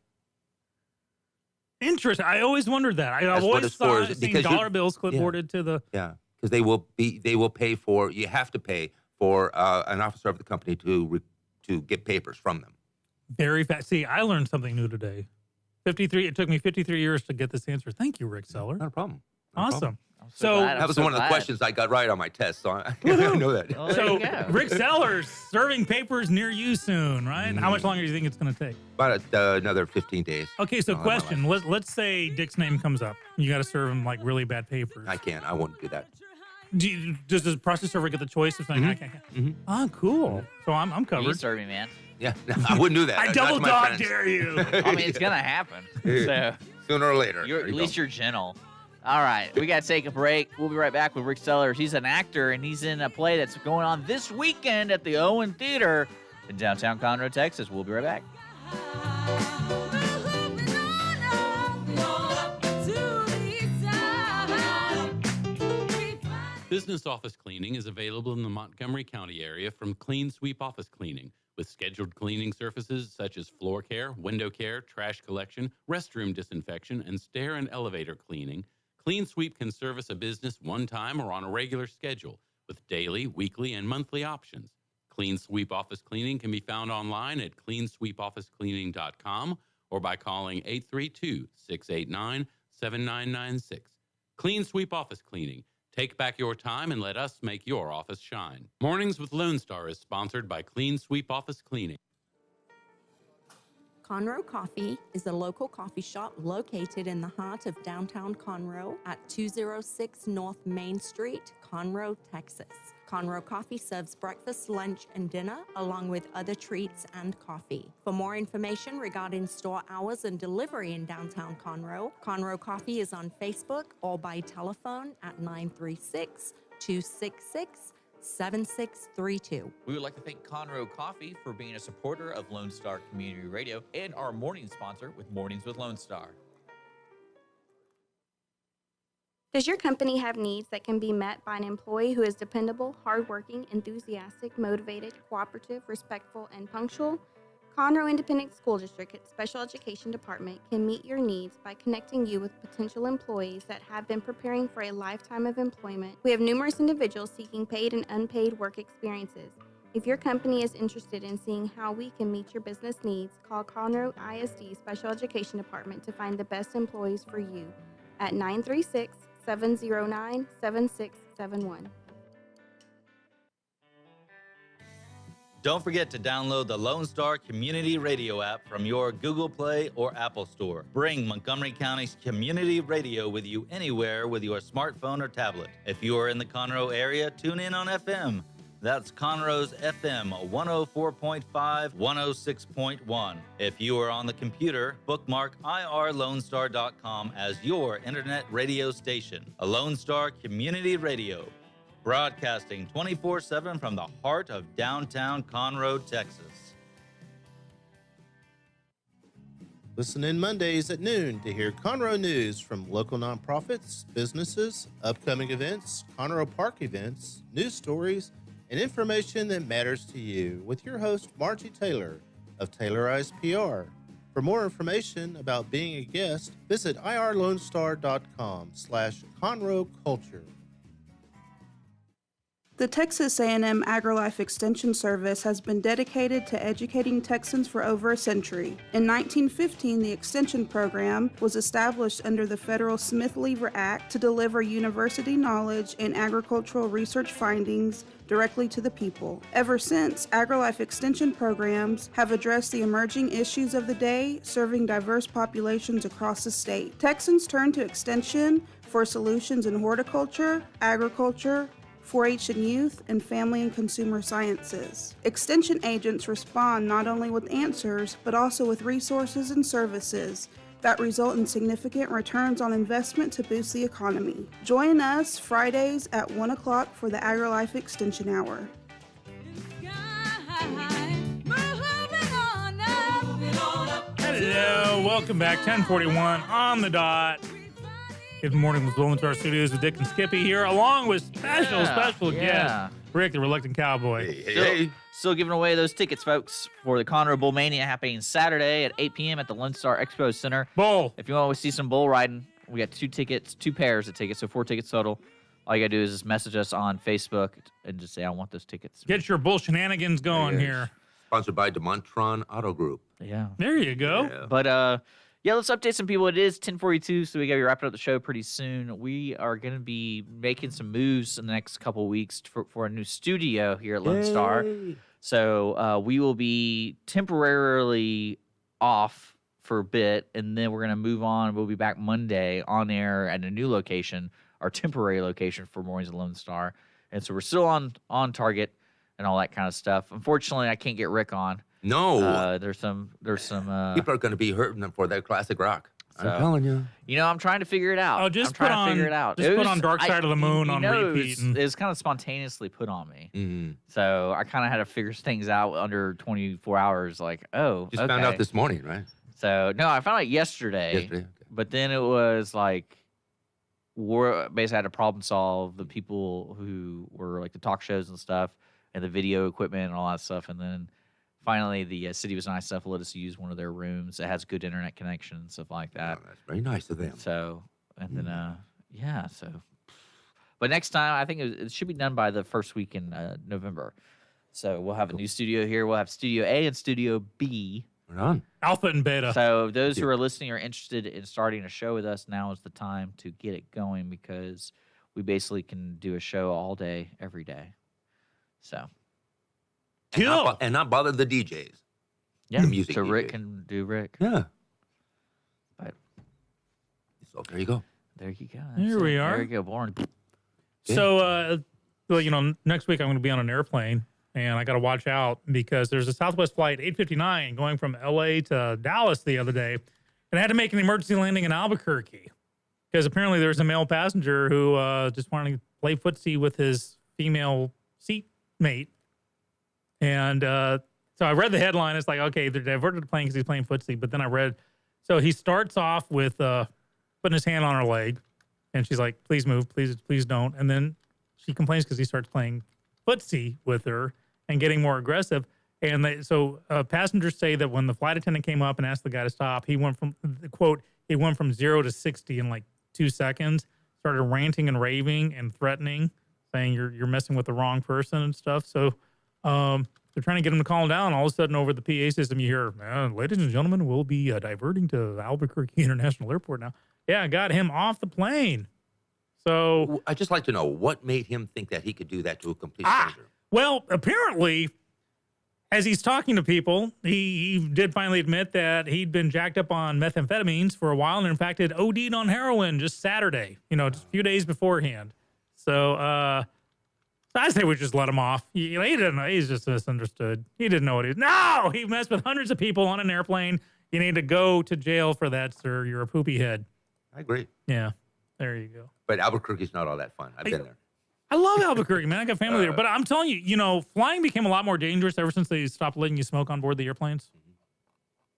Interesting. I always wondered that. I've That's what always it's for, is seen because you- dollar bills clipboarded to the. Yeah, because they will pay for. You have to pay for an officer of the company to get papers from them. Very fast. See, I learned something new today. 53. It took me 53 years to get this answer. Thank you, Rick Seller. Not a problem. Not a problem. Awesome. I'm So- glad. I'm That was so one of the glad. questions I got right on my test, so I know that. Well, there So you go. Rick Sellers serving papers near you soon, right? How much Mm. longer do you think it's going to take? About another 15 days. Okay, so I'll have my question. Let's say Dick's name comes up. You got to serve him like really bad papers. I can't. I won't do that. Does the process server get the choice of saying I can't? Mhm. Oh, cool. So I'm You covered. serve me, man. Yeah, I wouldn't do that. I Not double to my dog friends. dare you. I mean, it's gonna happen. So Sooner or later. you're, There at you least go. you're gentle. All right, we got to take a break. We'll be right back with Rick Sellers. He's an actor, and he's in a play that's going on this weekend at the Owen Theater in downtown Conroe, Texas. We'll be right back. Business office cleaning is available in the Montgomery County area from Clean Sweep Office Cleaning, with scheduled cleaning services such as floor care, window care, trash collection, restroom disinfection, and stair and elevator cleaning. Clean Sweep can service a business one time or on a regular schedule, with daily, weekly, and monthly options. Clean Sweep Office Cleaning can be found online at cleansweepofficecleaning.com or by calling 832-689-7996. Clean Sweep Office Cleaning. Take back your time and let us make your office shine. Mornings with Lone Star is sponsored by Clean Sweep Office Cleaning. Conroe Coffee is a local coffee shop located in the heart of downtown Conroe at 206 North Main Street, Conroe, Texas. Conroe Coffee serves breakfast, lunch, and dinner, along with other treats and coffee. For more information regarding store hours and delivery in downtown Conroe, Conroe Coffee is on Facebook or by telephone at 936-266-7632. We would like to thank Conroe Coffee for being a supporter of Lone Star Community Radio and our morning sponsor with Mornings with Lone Star. Does your company have needs that can be met by an employee who is dependable, hardworking, enthusiastic, motivated, cooperative, respectful, and punctual? Conroe Independent School District Special Education Department can meet your needs by connecting you with potential employees that have been preparing for a lifetime of employment. We have numerous individuals seeking paid and unpaid work experiences. If your company is interested in seeing how we can meet your business needs, call Conroe ISD Special Education Department to find the best employees for you at 936-709-7671. Don't forget to download the Lone Star Community Radio app from your Google Play or Apple Store. Bring Montgomery County's community radio with you anywhere with your smartphone or tablet. If you are in the Conroe area, tune in on FM. That's Conroe's FM 104.5, 106.1. If you are on the computer, bookmark irlonestar.com as your internet radio station. A Lone Star Community Radio, broadcasting 24/7 from the heart of downtown Conroe, Texas. Listen in Mondays at noon to hear Conroe news from local nonprofits, businesses, upcoming events, Conroe Park events, news stories, and information that matters to you with your host, Margie Taylor of Taylorized PR. For more information about being a guest, visit irlonestar.com/Conroe Culture. The Texas A&M AgriLife Extension Service has been dedicated to educating Texans for over a century. In 1915, the Extension Program was established under the federal Smith-Lever Act to deliver university knowledge and agricultural research findings directly to the people. Ever since, AgriLife Extension programs have addressed the emerging issues of the day, serving diverse populations across the state. Texans turn to Extension for solutions in horticulture, agriculture, 4-H and youth, and family and consumer sciences. Extension agents respond not only with answers, but also with resources and services that result in significant returns on investment to boost the economy. Join us Fridays at 1 o'clock for the AgriLife Extension Hour. Hello, welcome back. 10:41 on the dot. Good morning with Lone Star Studios with Dick and Skippy here, along with special guest, Rick, the Reluctant Cowboy. Still giving away those tickets, folks, for the Conroe Bull Mania happening Saturday at 8 p.m. at the Lone Star Expo Center. Bull. If you want to see some bull riding, we got 2 pairs of tickets, so 4 tickets total. All you got to do is just message us on Facebook and just say, I want those tickets. Get your bull shenanigans going here. Sponsored by DeMontron Auto Group. Yeah. There you go. Yeah. But, yeah, let's update some people. It is 10:42, so we got to be wrapping up the show pretty soon. We are going to be making some moves in the next couple of weeks for a new studio here at Lone Star. So we will be temporarily off for a bit, and then we're going to move on. We'll be back Monday on air at a new location, our temporary location for Mornings at Lone Star. And so we're still on target and all that kind of stuff. Unfortunately, I can't get Rick on. No. There's some people are going to be hurting them for that classic rock. So, I'm telling you. You know, I'm trying to figure it out. Oh, just I'm trying to figure it out. Just put on Dark Side of the Moon on repeat. It was kind of spontaneously put on me. Mm-hmm. So I kind of had to figure things out under 24 hours. Like, Just found out this morning, right? So, no, I found out yesterday. Okay. But then it was like, basically had to problem solve the people who were like the talk shows and stuff and the video equipment and all that stuff. And then finally, the city was nice enough to let us use one of their rooms that has good internet connection and stuff like that. Oh, that's very nice of them. So, and then, so. But next time, I think it should be done by the first week in November. So we'll have a new studio here. We'll have Studio A and Studio B. Right on. Alpha and Beta. So those who are listening are interested in starting a show with us, now is the time to get it going because we basically can do a show all day, every day. So. And not bother the DJs. Yeah, the music so Rick DJs. can do Rick. Yeah. But so there you go. There you go. Here we are. There you go, Born. So, well, you know, next week I'm going to be on an airplane, and I got to watch out because there's a Southwest flight 859 going from L.A. to Dallas the other day, and I had to make an emergency landing in Albuquerque because apparently there's a male passenger who just wanted to play footsie with his female seatmate. And so I read the headline. It's like, okay, they're diverted the plane because he's playing footsie. But then I read, so he starts off with putting his hand on her leg, And she's like, please move, please don't. And then she complains because he starts playing footsie with her and getting more aggressive. And so passengers say that when the flight attendant came up and asked the guy to stop, he went from, quote, he went from 0 to 60 in like 2 seconds, started ranting and raving and threatening, saying you're messing with the wrong person and stuff. So they're trying to get him to calm down. All of a sudden over the PA system, you hear, ladies and gentlemen, we'll be diverting to Albuquerque International Airport now. Yeah, got him off the plane. So I'd just like to know what made him think that he could do that to a complete stranger. Well, apparently, as he's talking to people, he did finally admit that he'd been jacked up on methamphetamines for a while, and in fact had OD'd on heroin just Saturday, just a few days beforehand. So I say we just let him off. He didn't know. He's just misunderstood. He didn't know what he was. No, he messed with hundreds of people on an airplane. You need to go to jail for that, sir. You're a poopy head. I agree. Yeah, there you go. But Albuquerque's not all that fun. I've been there. I love Albuquerque, man. I got family there. But I'm telling you, flying became a lot more dangerous ever since they stopped letting you smoke on board the airplanes.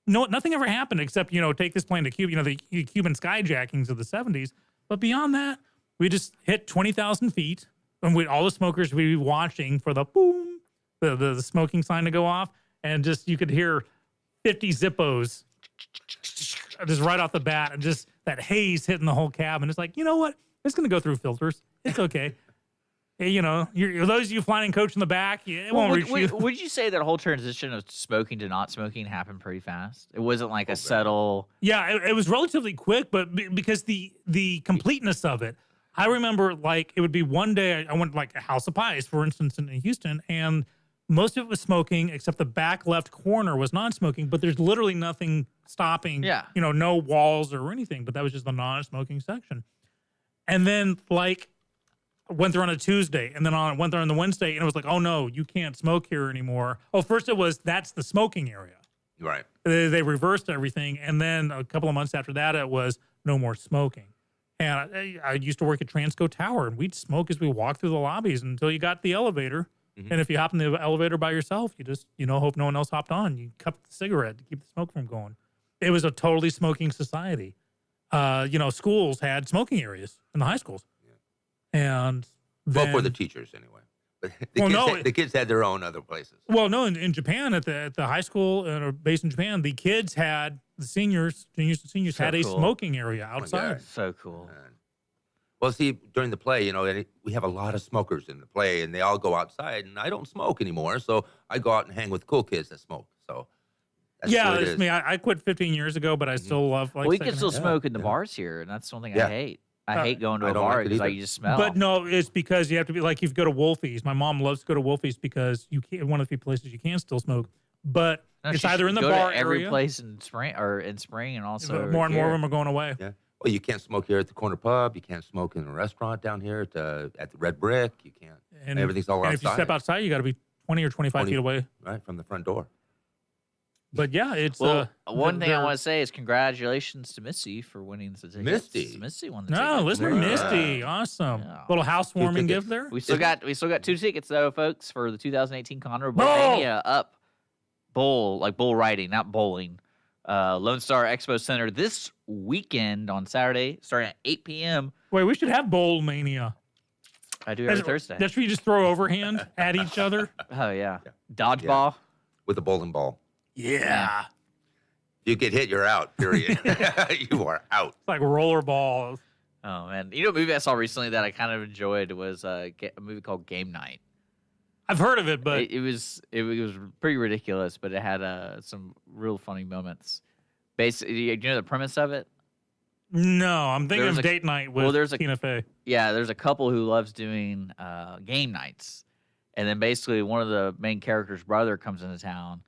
No, nothing ever happened except, take this plane to Cuba, the Cuban skyjackings of the 70s. But beyond that, we just hit 20,000 feet. And all the smokers would be watching for the boom, the smoking sign to go off. And just, you could hear 50 Zippos just right off the bat. And just that haze hitting the whole cabin. It's like, you know what? It's going to go through filters. It's okay. Those of you flying coach in the back, it won't reach you. Would you say that whole transition of smoking to not smoking happened pretty fast? It wasn't like a subtle. Yeah, it was relatively quick, but because the completeness of it, I remember it would be one day I went like a House of Pies, for instance, in Houston, and most of it was smoking, except the back left corner was non-smoking. But there's literally nothing stopping. Yeah. No walls or anything. But that was just the non-smoking section. And then went there on a Tuesday, and then went there on the Wednesday, and it was like, oh no, you can't smoke here anymore. Oh, first it was that's the smoking area. Right. They reversed everything, and then a couple of months after that, it was no more smoking. And I used to work at Transco Tower, and we'd smoke as we walked through the lobbies until you got the elevator. Mm-hmm. And if you hop in the elevator by yourself, you just hope no one else hopped on. You cup the cigarette to keep the smoke from going. It was a totally smoking society. Schools had smoking areas in the high schools. And then, for the teachers anyway. But the kids had their own other places. Well, no, in Japan at the high school or based in Japan, the kids had the juniors and seniors had a smoking area outside. So cool. Well, see, during the play, we have a lot of smokers in the play, and they all go outside, and I don't smoke anymore, so I go out and hang with cool kids that smoke. So that's it's me. I quit 15 years ago, but I still love. You can still smoke in the bars here, and that's one thing I hate. I hate going to a bar because you just smell. But no, it's because you have to be if you go to Wolfie's. My mom loves to go to Wolfie's because you can't. One of the few places you can still smoke, but it's either in the bar area. Every place in spring and also more and more of them are going away. Yeah. Well, you can't smoke here at the corner pub. You can't smoke in a restaurant down here at the Red Brick. You can't. And everything's all outside. And if you step outside, you got to be 20 or 25 feet away. Right from the front door. But yeah, it's one thing I want to say is congratulations to Missy for winning the tickets. Missy won the tickets. No, listen to Misty. Awesome. Yeah. Little housewarming gift there. We still got 2 tickets though, folks, for the 2018 Conroe Bowlmania up bowl, like bull riding, not bowling. Lone Star Expo Center this weekend on Saturday, starting at 8 p.m. Wait, we should have Bowlmania. I do every Thursday. That's where you just throw overhand at each other. Oh yeah. Dodgeball with a bowling ball. Yeah. If you get hit, you're out, period. You are out. It's like rollerballs. Oh, man. A movie I saw recently that I kind of enjoyed was a movie called Game Night. I've heard of it, but... It was pretty ridiculous, but it had some real funny moments. Basically, you know the premise of it? No, I'm thinking of Date Night with Tina Fey. Yeah, there's a couple who loves doing game nights. And then basically one of the main character's brother comes into town,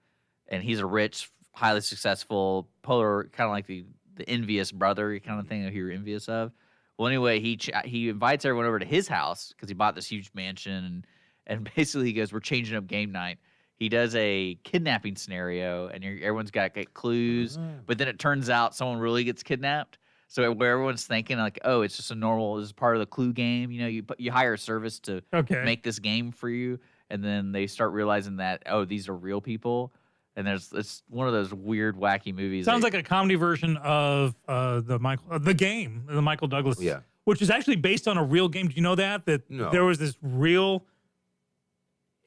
and he's a rich, highly successful, polar, kind of like the envious brother kind of thing who you're envious of. Well, anyway, he invites everyone over to his house because he bought this huge mansion, and basically he goes, we're changing up game night. He does a kidnapping scenario, and everyone's got clues, but then it turns out someone really gets kidnapped. So where everyone's thinking like, oh, it's just this is part of the clue game. You hire a service to make this game for you, and then they start realizing that, oh, these are real people. And it's one of those weird, wacky movies. Sounds like a comedy version of the Michael Douglas. Yeah. Which is actually based on a real game. Do you know that No. there was this real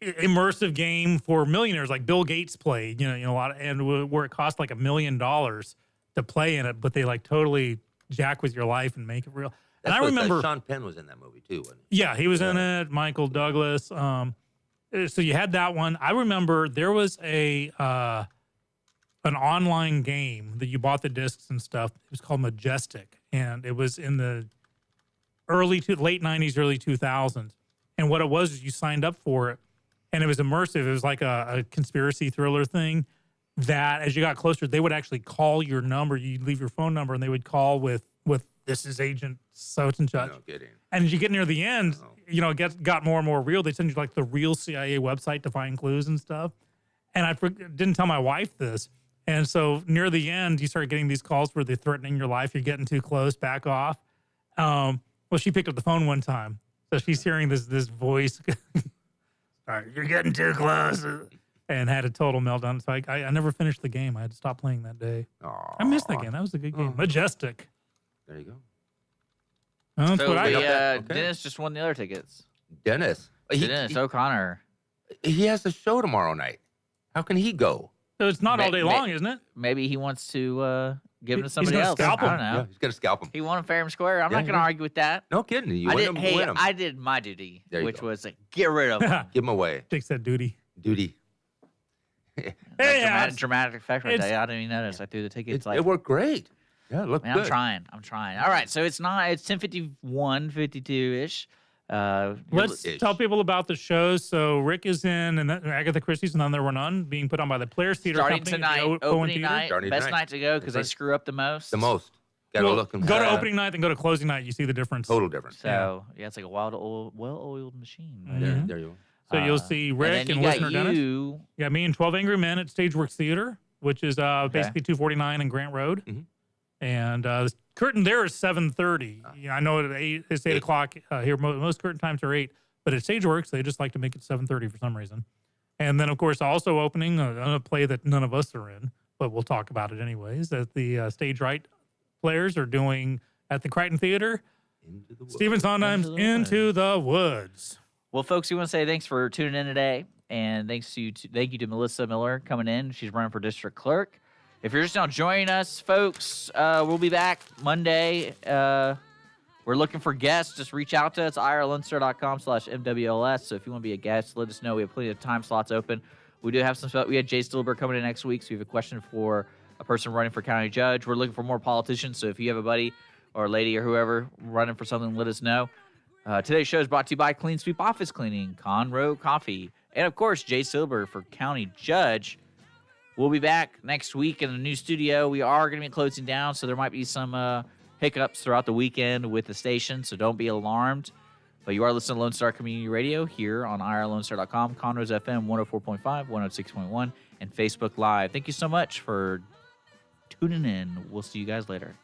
immersive game for millionaires, like Bill Gates played. A lot, where it cost like $1 million to play in it, but they like totally jack with your life and make it real. And I remember Sean Penn was in that movie too, wasn't Yeah, he was in it. Michael Douglas. So you had that one. I remember there was an online game that you bought the discs and stuff. It was called Majestic, and it was in the late 90s, early 2000s. And what it was is you signed up for it, and it was immersive. It was like a conspiracy thriller thing that as you got closer, they would actually call your number. You'd leave your phone number, and they would call with this is Agent such and such. No kidding. And as you get near the end, it got more and more real. They send you like the real CIA website to find clues and stuff. And I didn't tell my wife this. And so near the end, you start getting these calls where they're threatening your life. You're getting too close, back off. Well, she picked up the phone one time. So she's hearing this voice. All right, you're getting too close. And had a total meltdown. So I never finished the game. I had to stop playing that day. Aww. I missed that game. That was a good game. Majestic. There you go. That's what I got. Okay. Dennis just won the other tickets. Dennis. Dennis O'Connor. He has a show tomorrow night. How can he go? So it's not all day long, isn't it? Maybe he wants to give him to somebody gonna else. scalp him. I don't know. Yeah, he's gonna scalp him. He won fair and square. I'm Yeah, not going to yeah. argue with that. No kidding. You win him. I did my duty, There you which go. was get rid of him. Give him away. Jake said duty. Duty. Dramatic effect right it's- there. I didn't even notice. I threw the tickets. It worked great. Yeah, it looked Man, good. I'm trying. All right, so it's 10:51, 52-ish. Let's tell people about the shows. So Rick is in, and Agatha Christie's None There Were None, being put on by the Players Theater Starting Company. at the tonight, Owen opening Theater. night, best night to go because they screw up the most. The most. Got to Well, look and go to opening night, then go to closing night. You see the difference. Total difference. So yeah, it's like a well-oiled machine. Right Mhm. There you go. So you'll see and Rick then and you listener got Dennis. you. Yeah, me and 12 Angry Men at Stageworks Theater, which is basically 249 and Grant Road. Mhm. And the curtain there is 7:30. Yeah, I know it's 8 o'clock here. Most curtain times are 8, but at Stageworks, they just like to make it 7:30 for some reason. And then, of course, also opening a play that none of us are in, but we'll talk about it anyways, that the Stage Right players are doing at the Crichton Theater. Stephen Sondheim's Into the Woods. Well, folks, we want to say thanks for tuning in today, and thank you to Melissa Miller coming in. She's running for district clerk. If you're just now joining us, folks, we'll be back Monday. We're looking for guests. Just reach out to us, irlonestar.com/MWLS. So if you want to be a guest, let us know. We have plenty of time slots open. We do have some stuff. We had Jay Stillberg coming in next week, so we have a question for a person running for county judge. We're looking for more politicians, so if you have a buddy or a lady or whoever running for something, let us know. Today's show is brought to you by Clean Sweep Office Cleaning, Conroe Coffee, and, of course, Jay Stillberg for county judge. We'll be back next week in the new studio. We are going to be closing down, so there might be some hiccups throughout the weekend with the station, so don't be alarmed. But you are listening to Lone Star Community Radio here on irlonestar.com, Conroe's FM 104.5, 106.1, and Facebook Live. Thank you so much for tuning in. We'll see you guys later.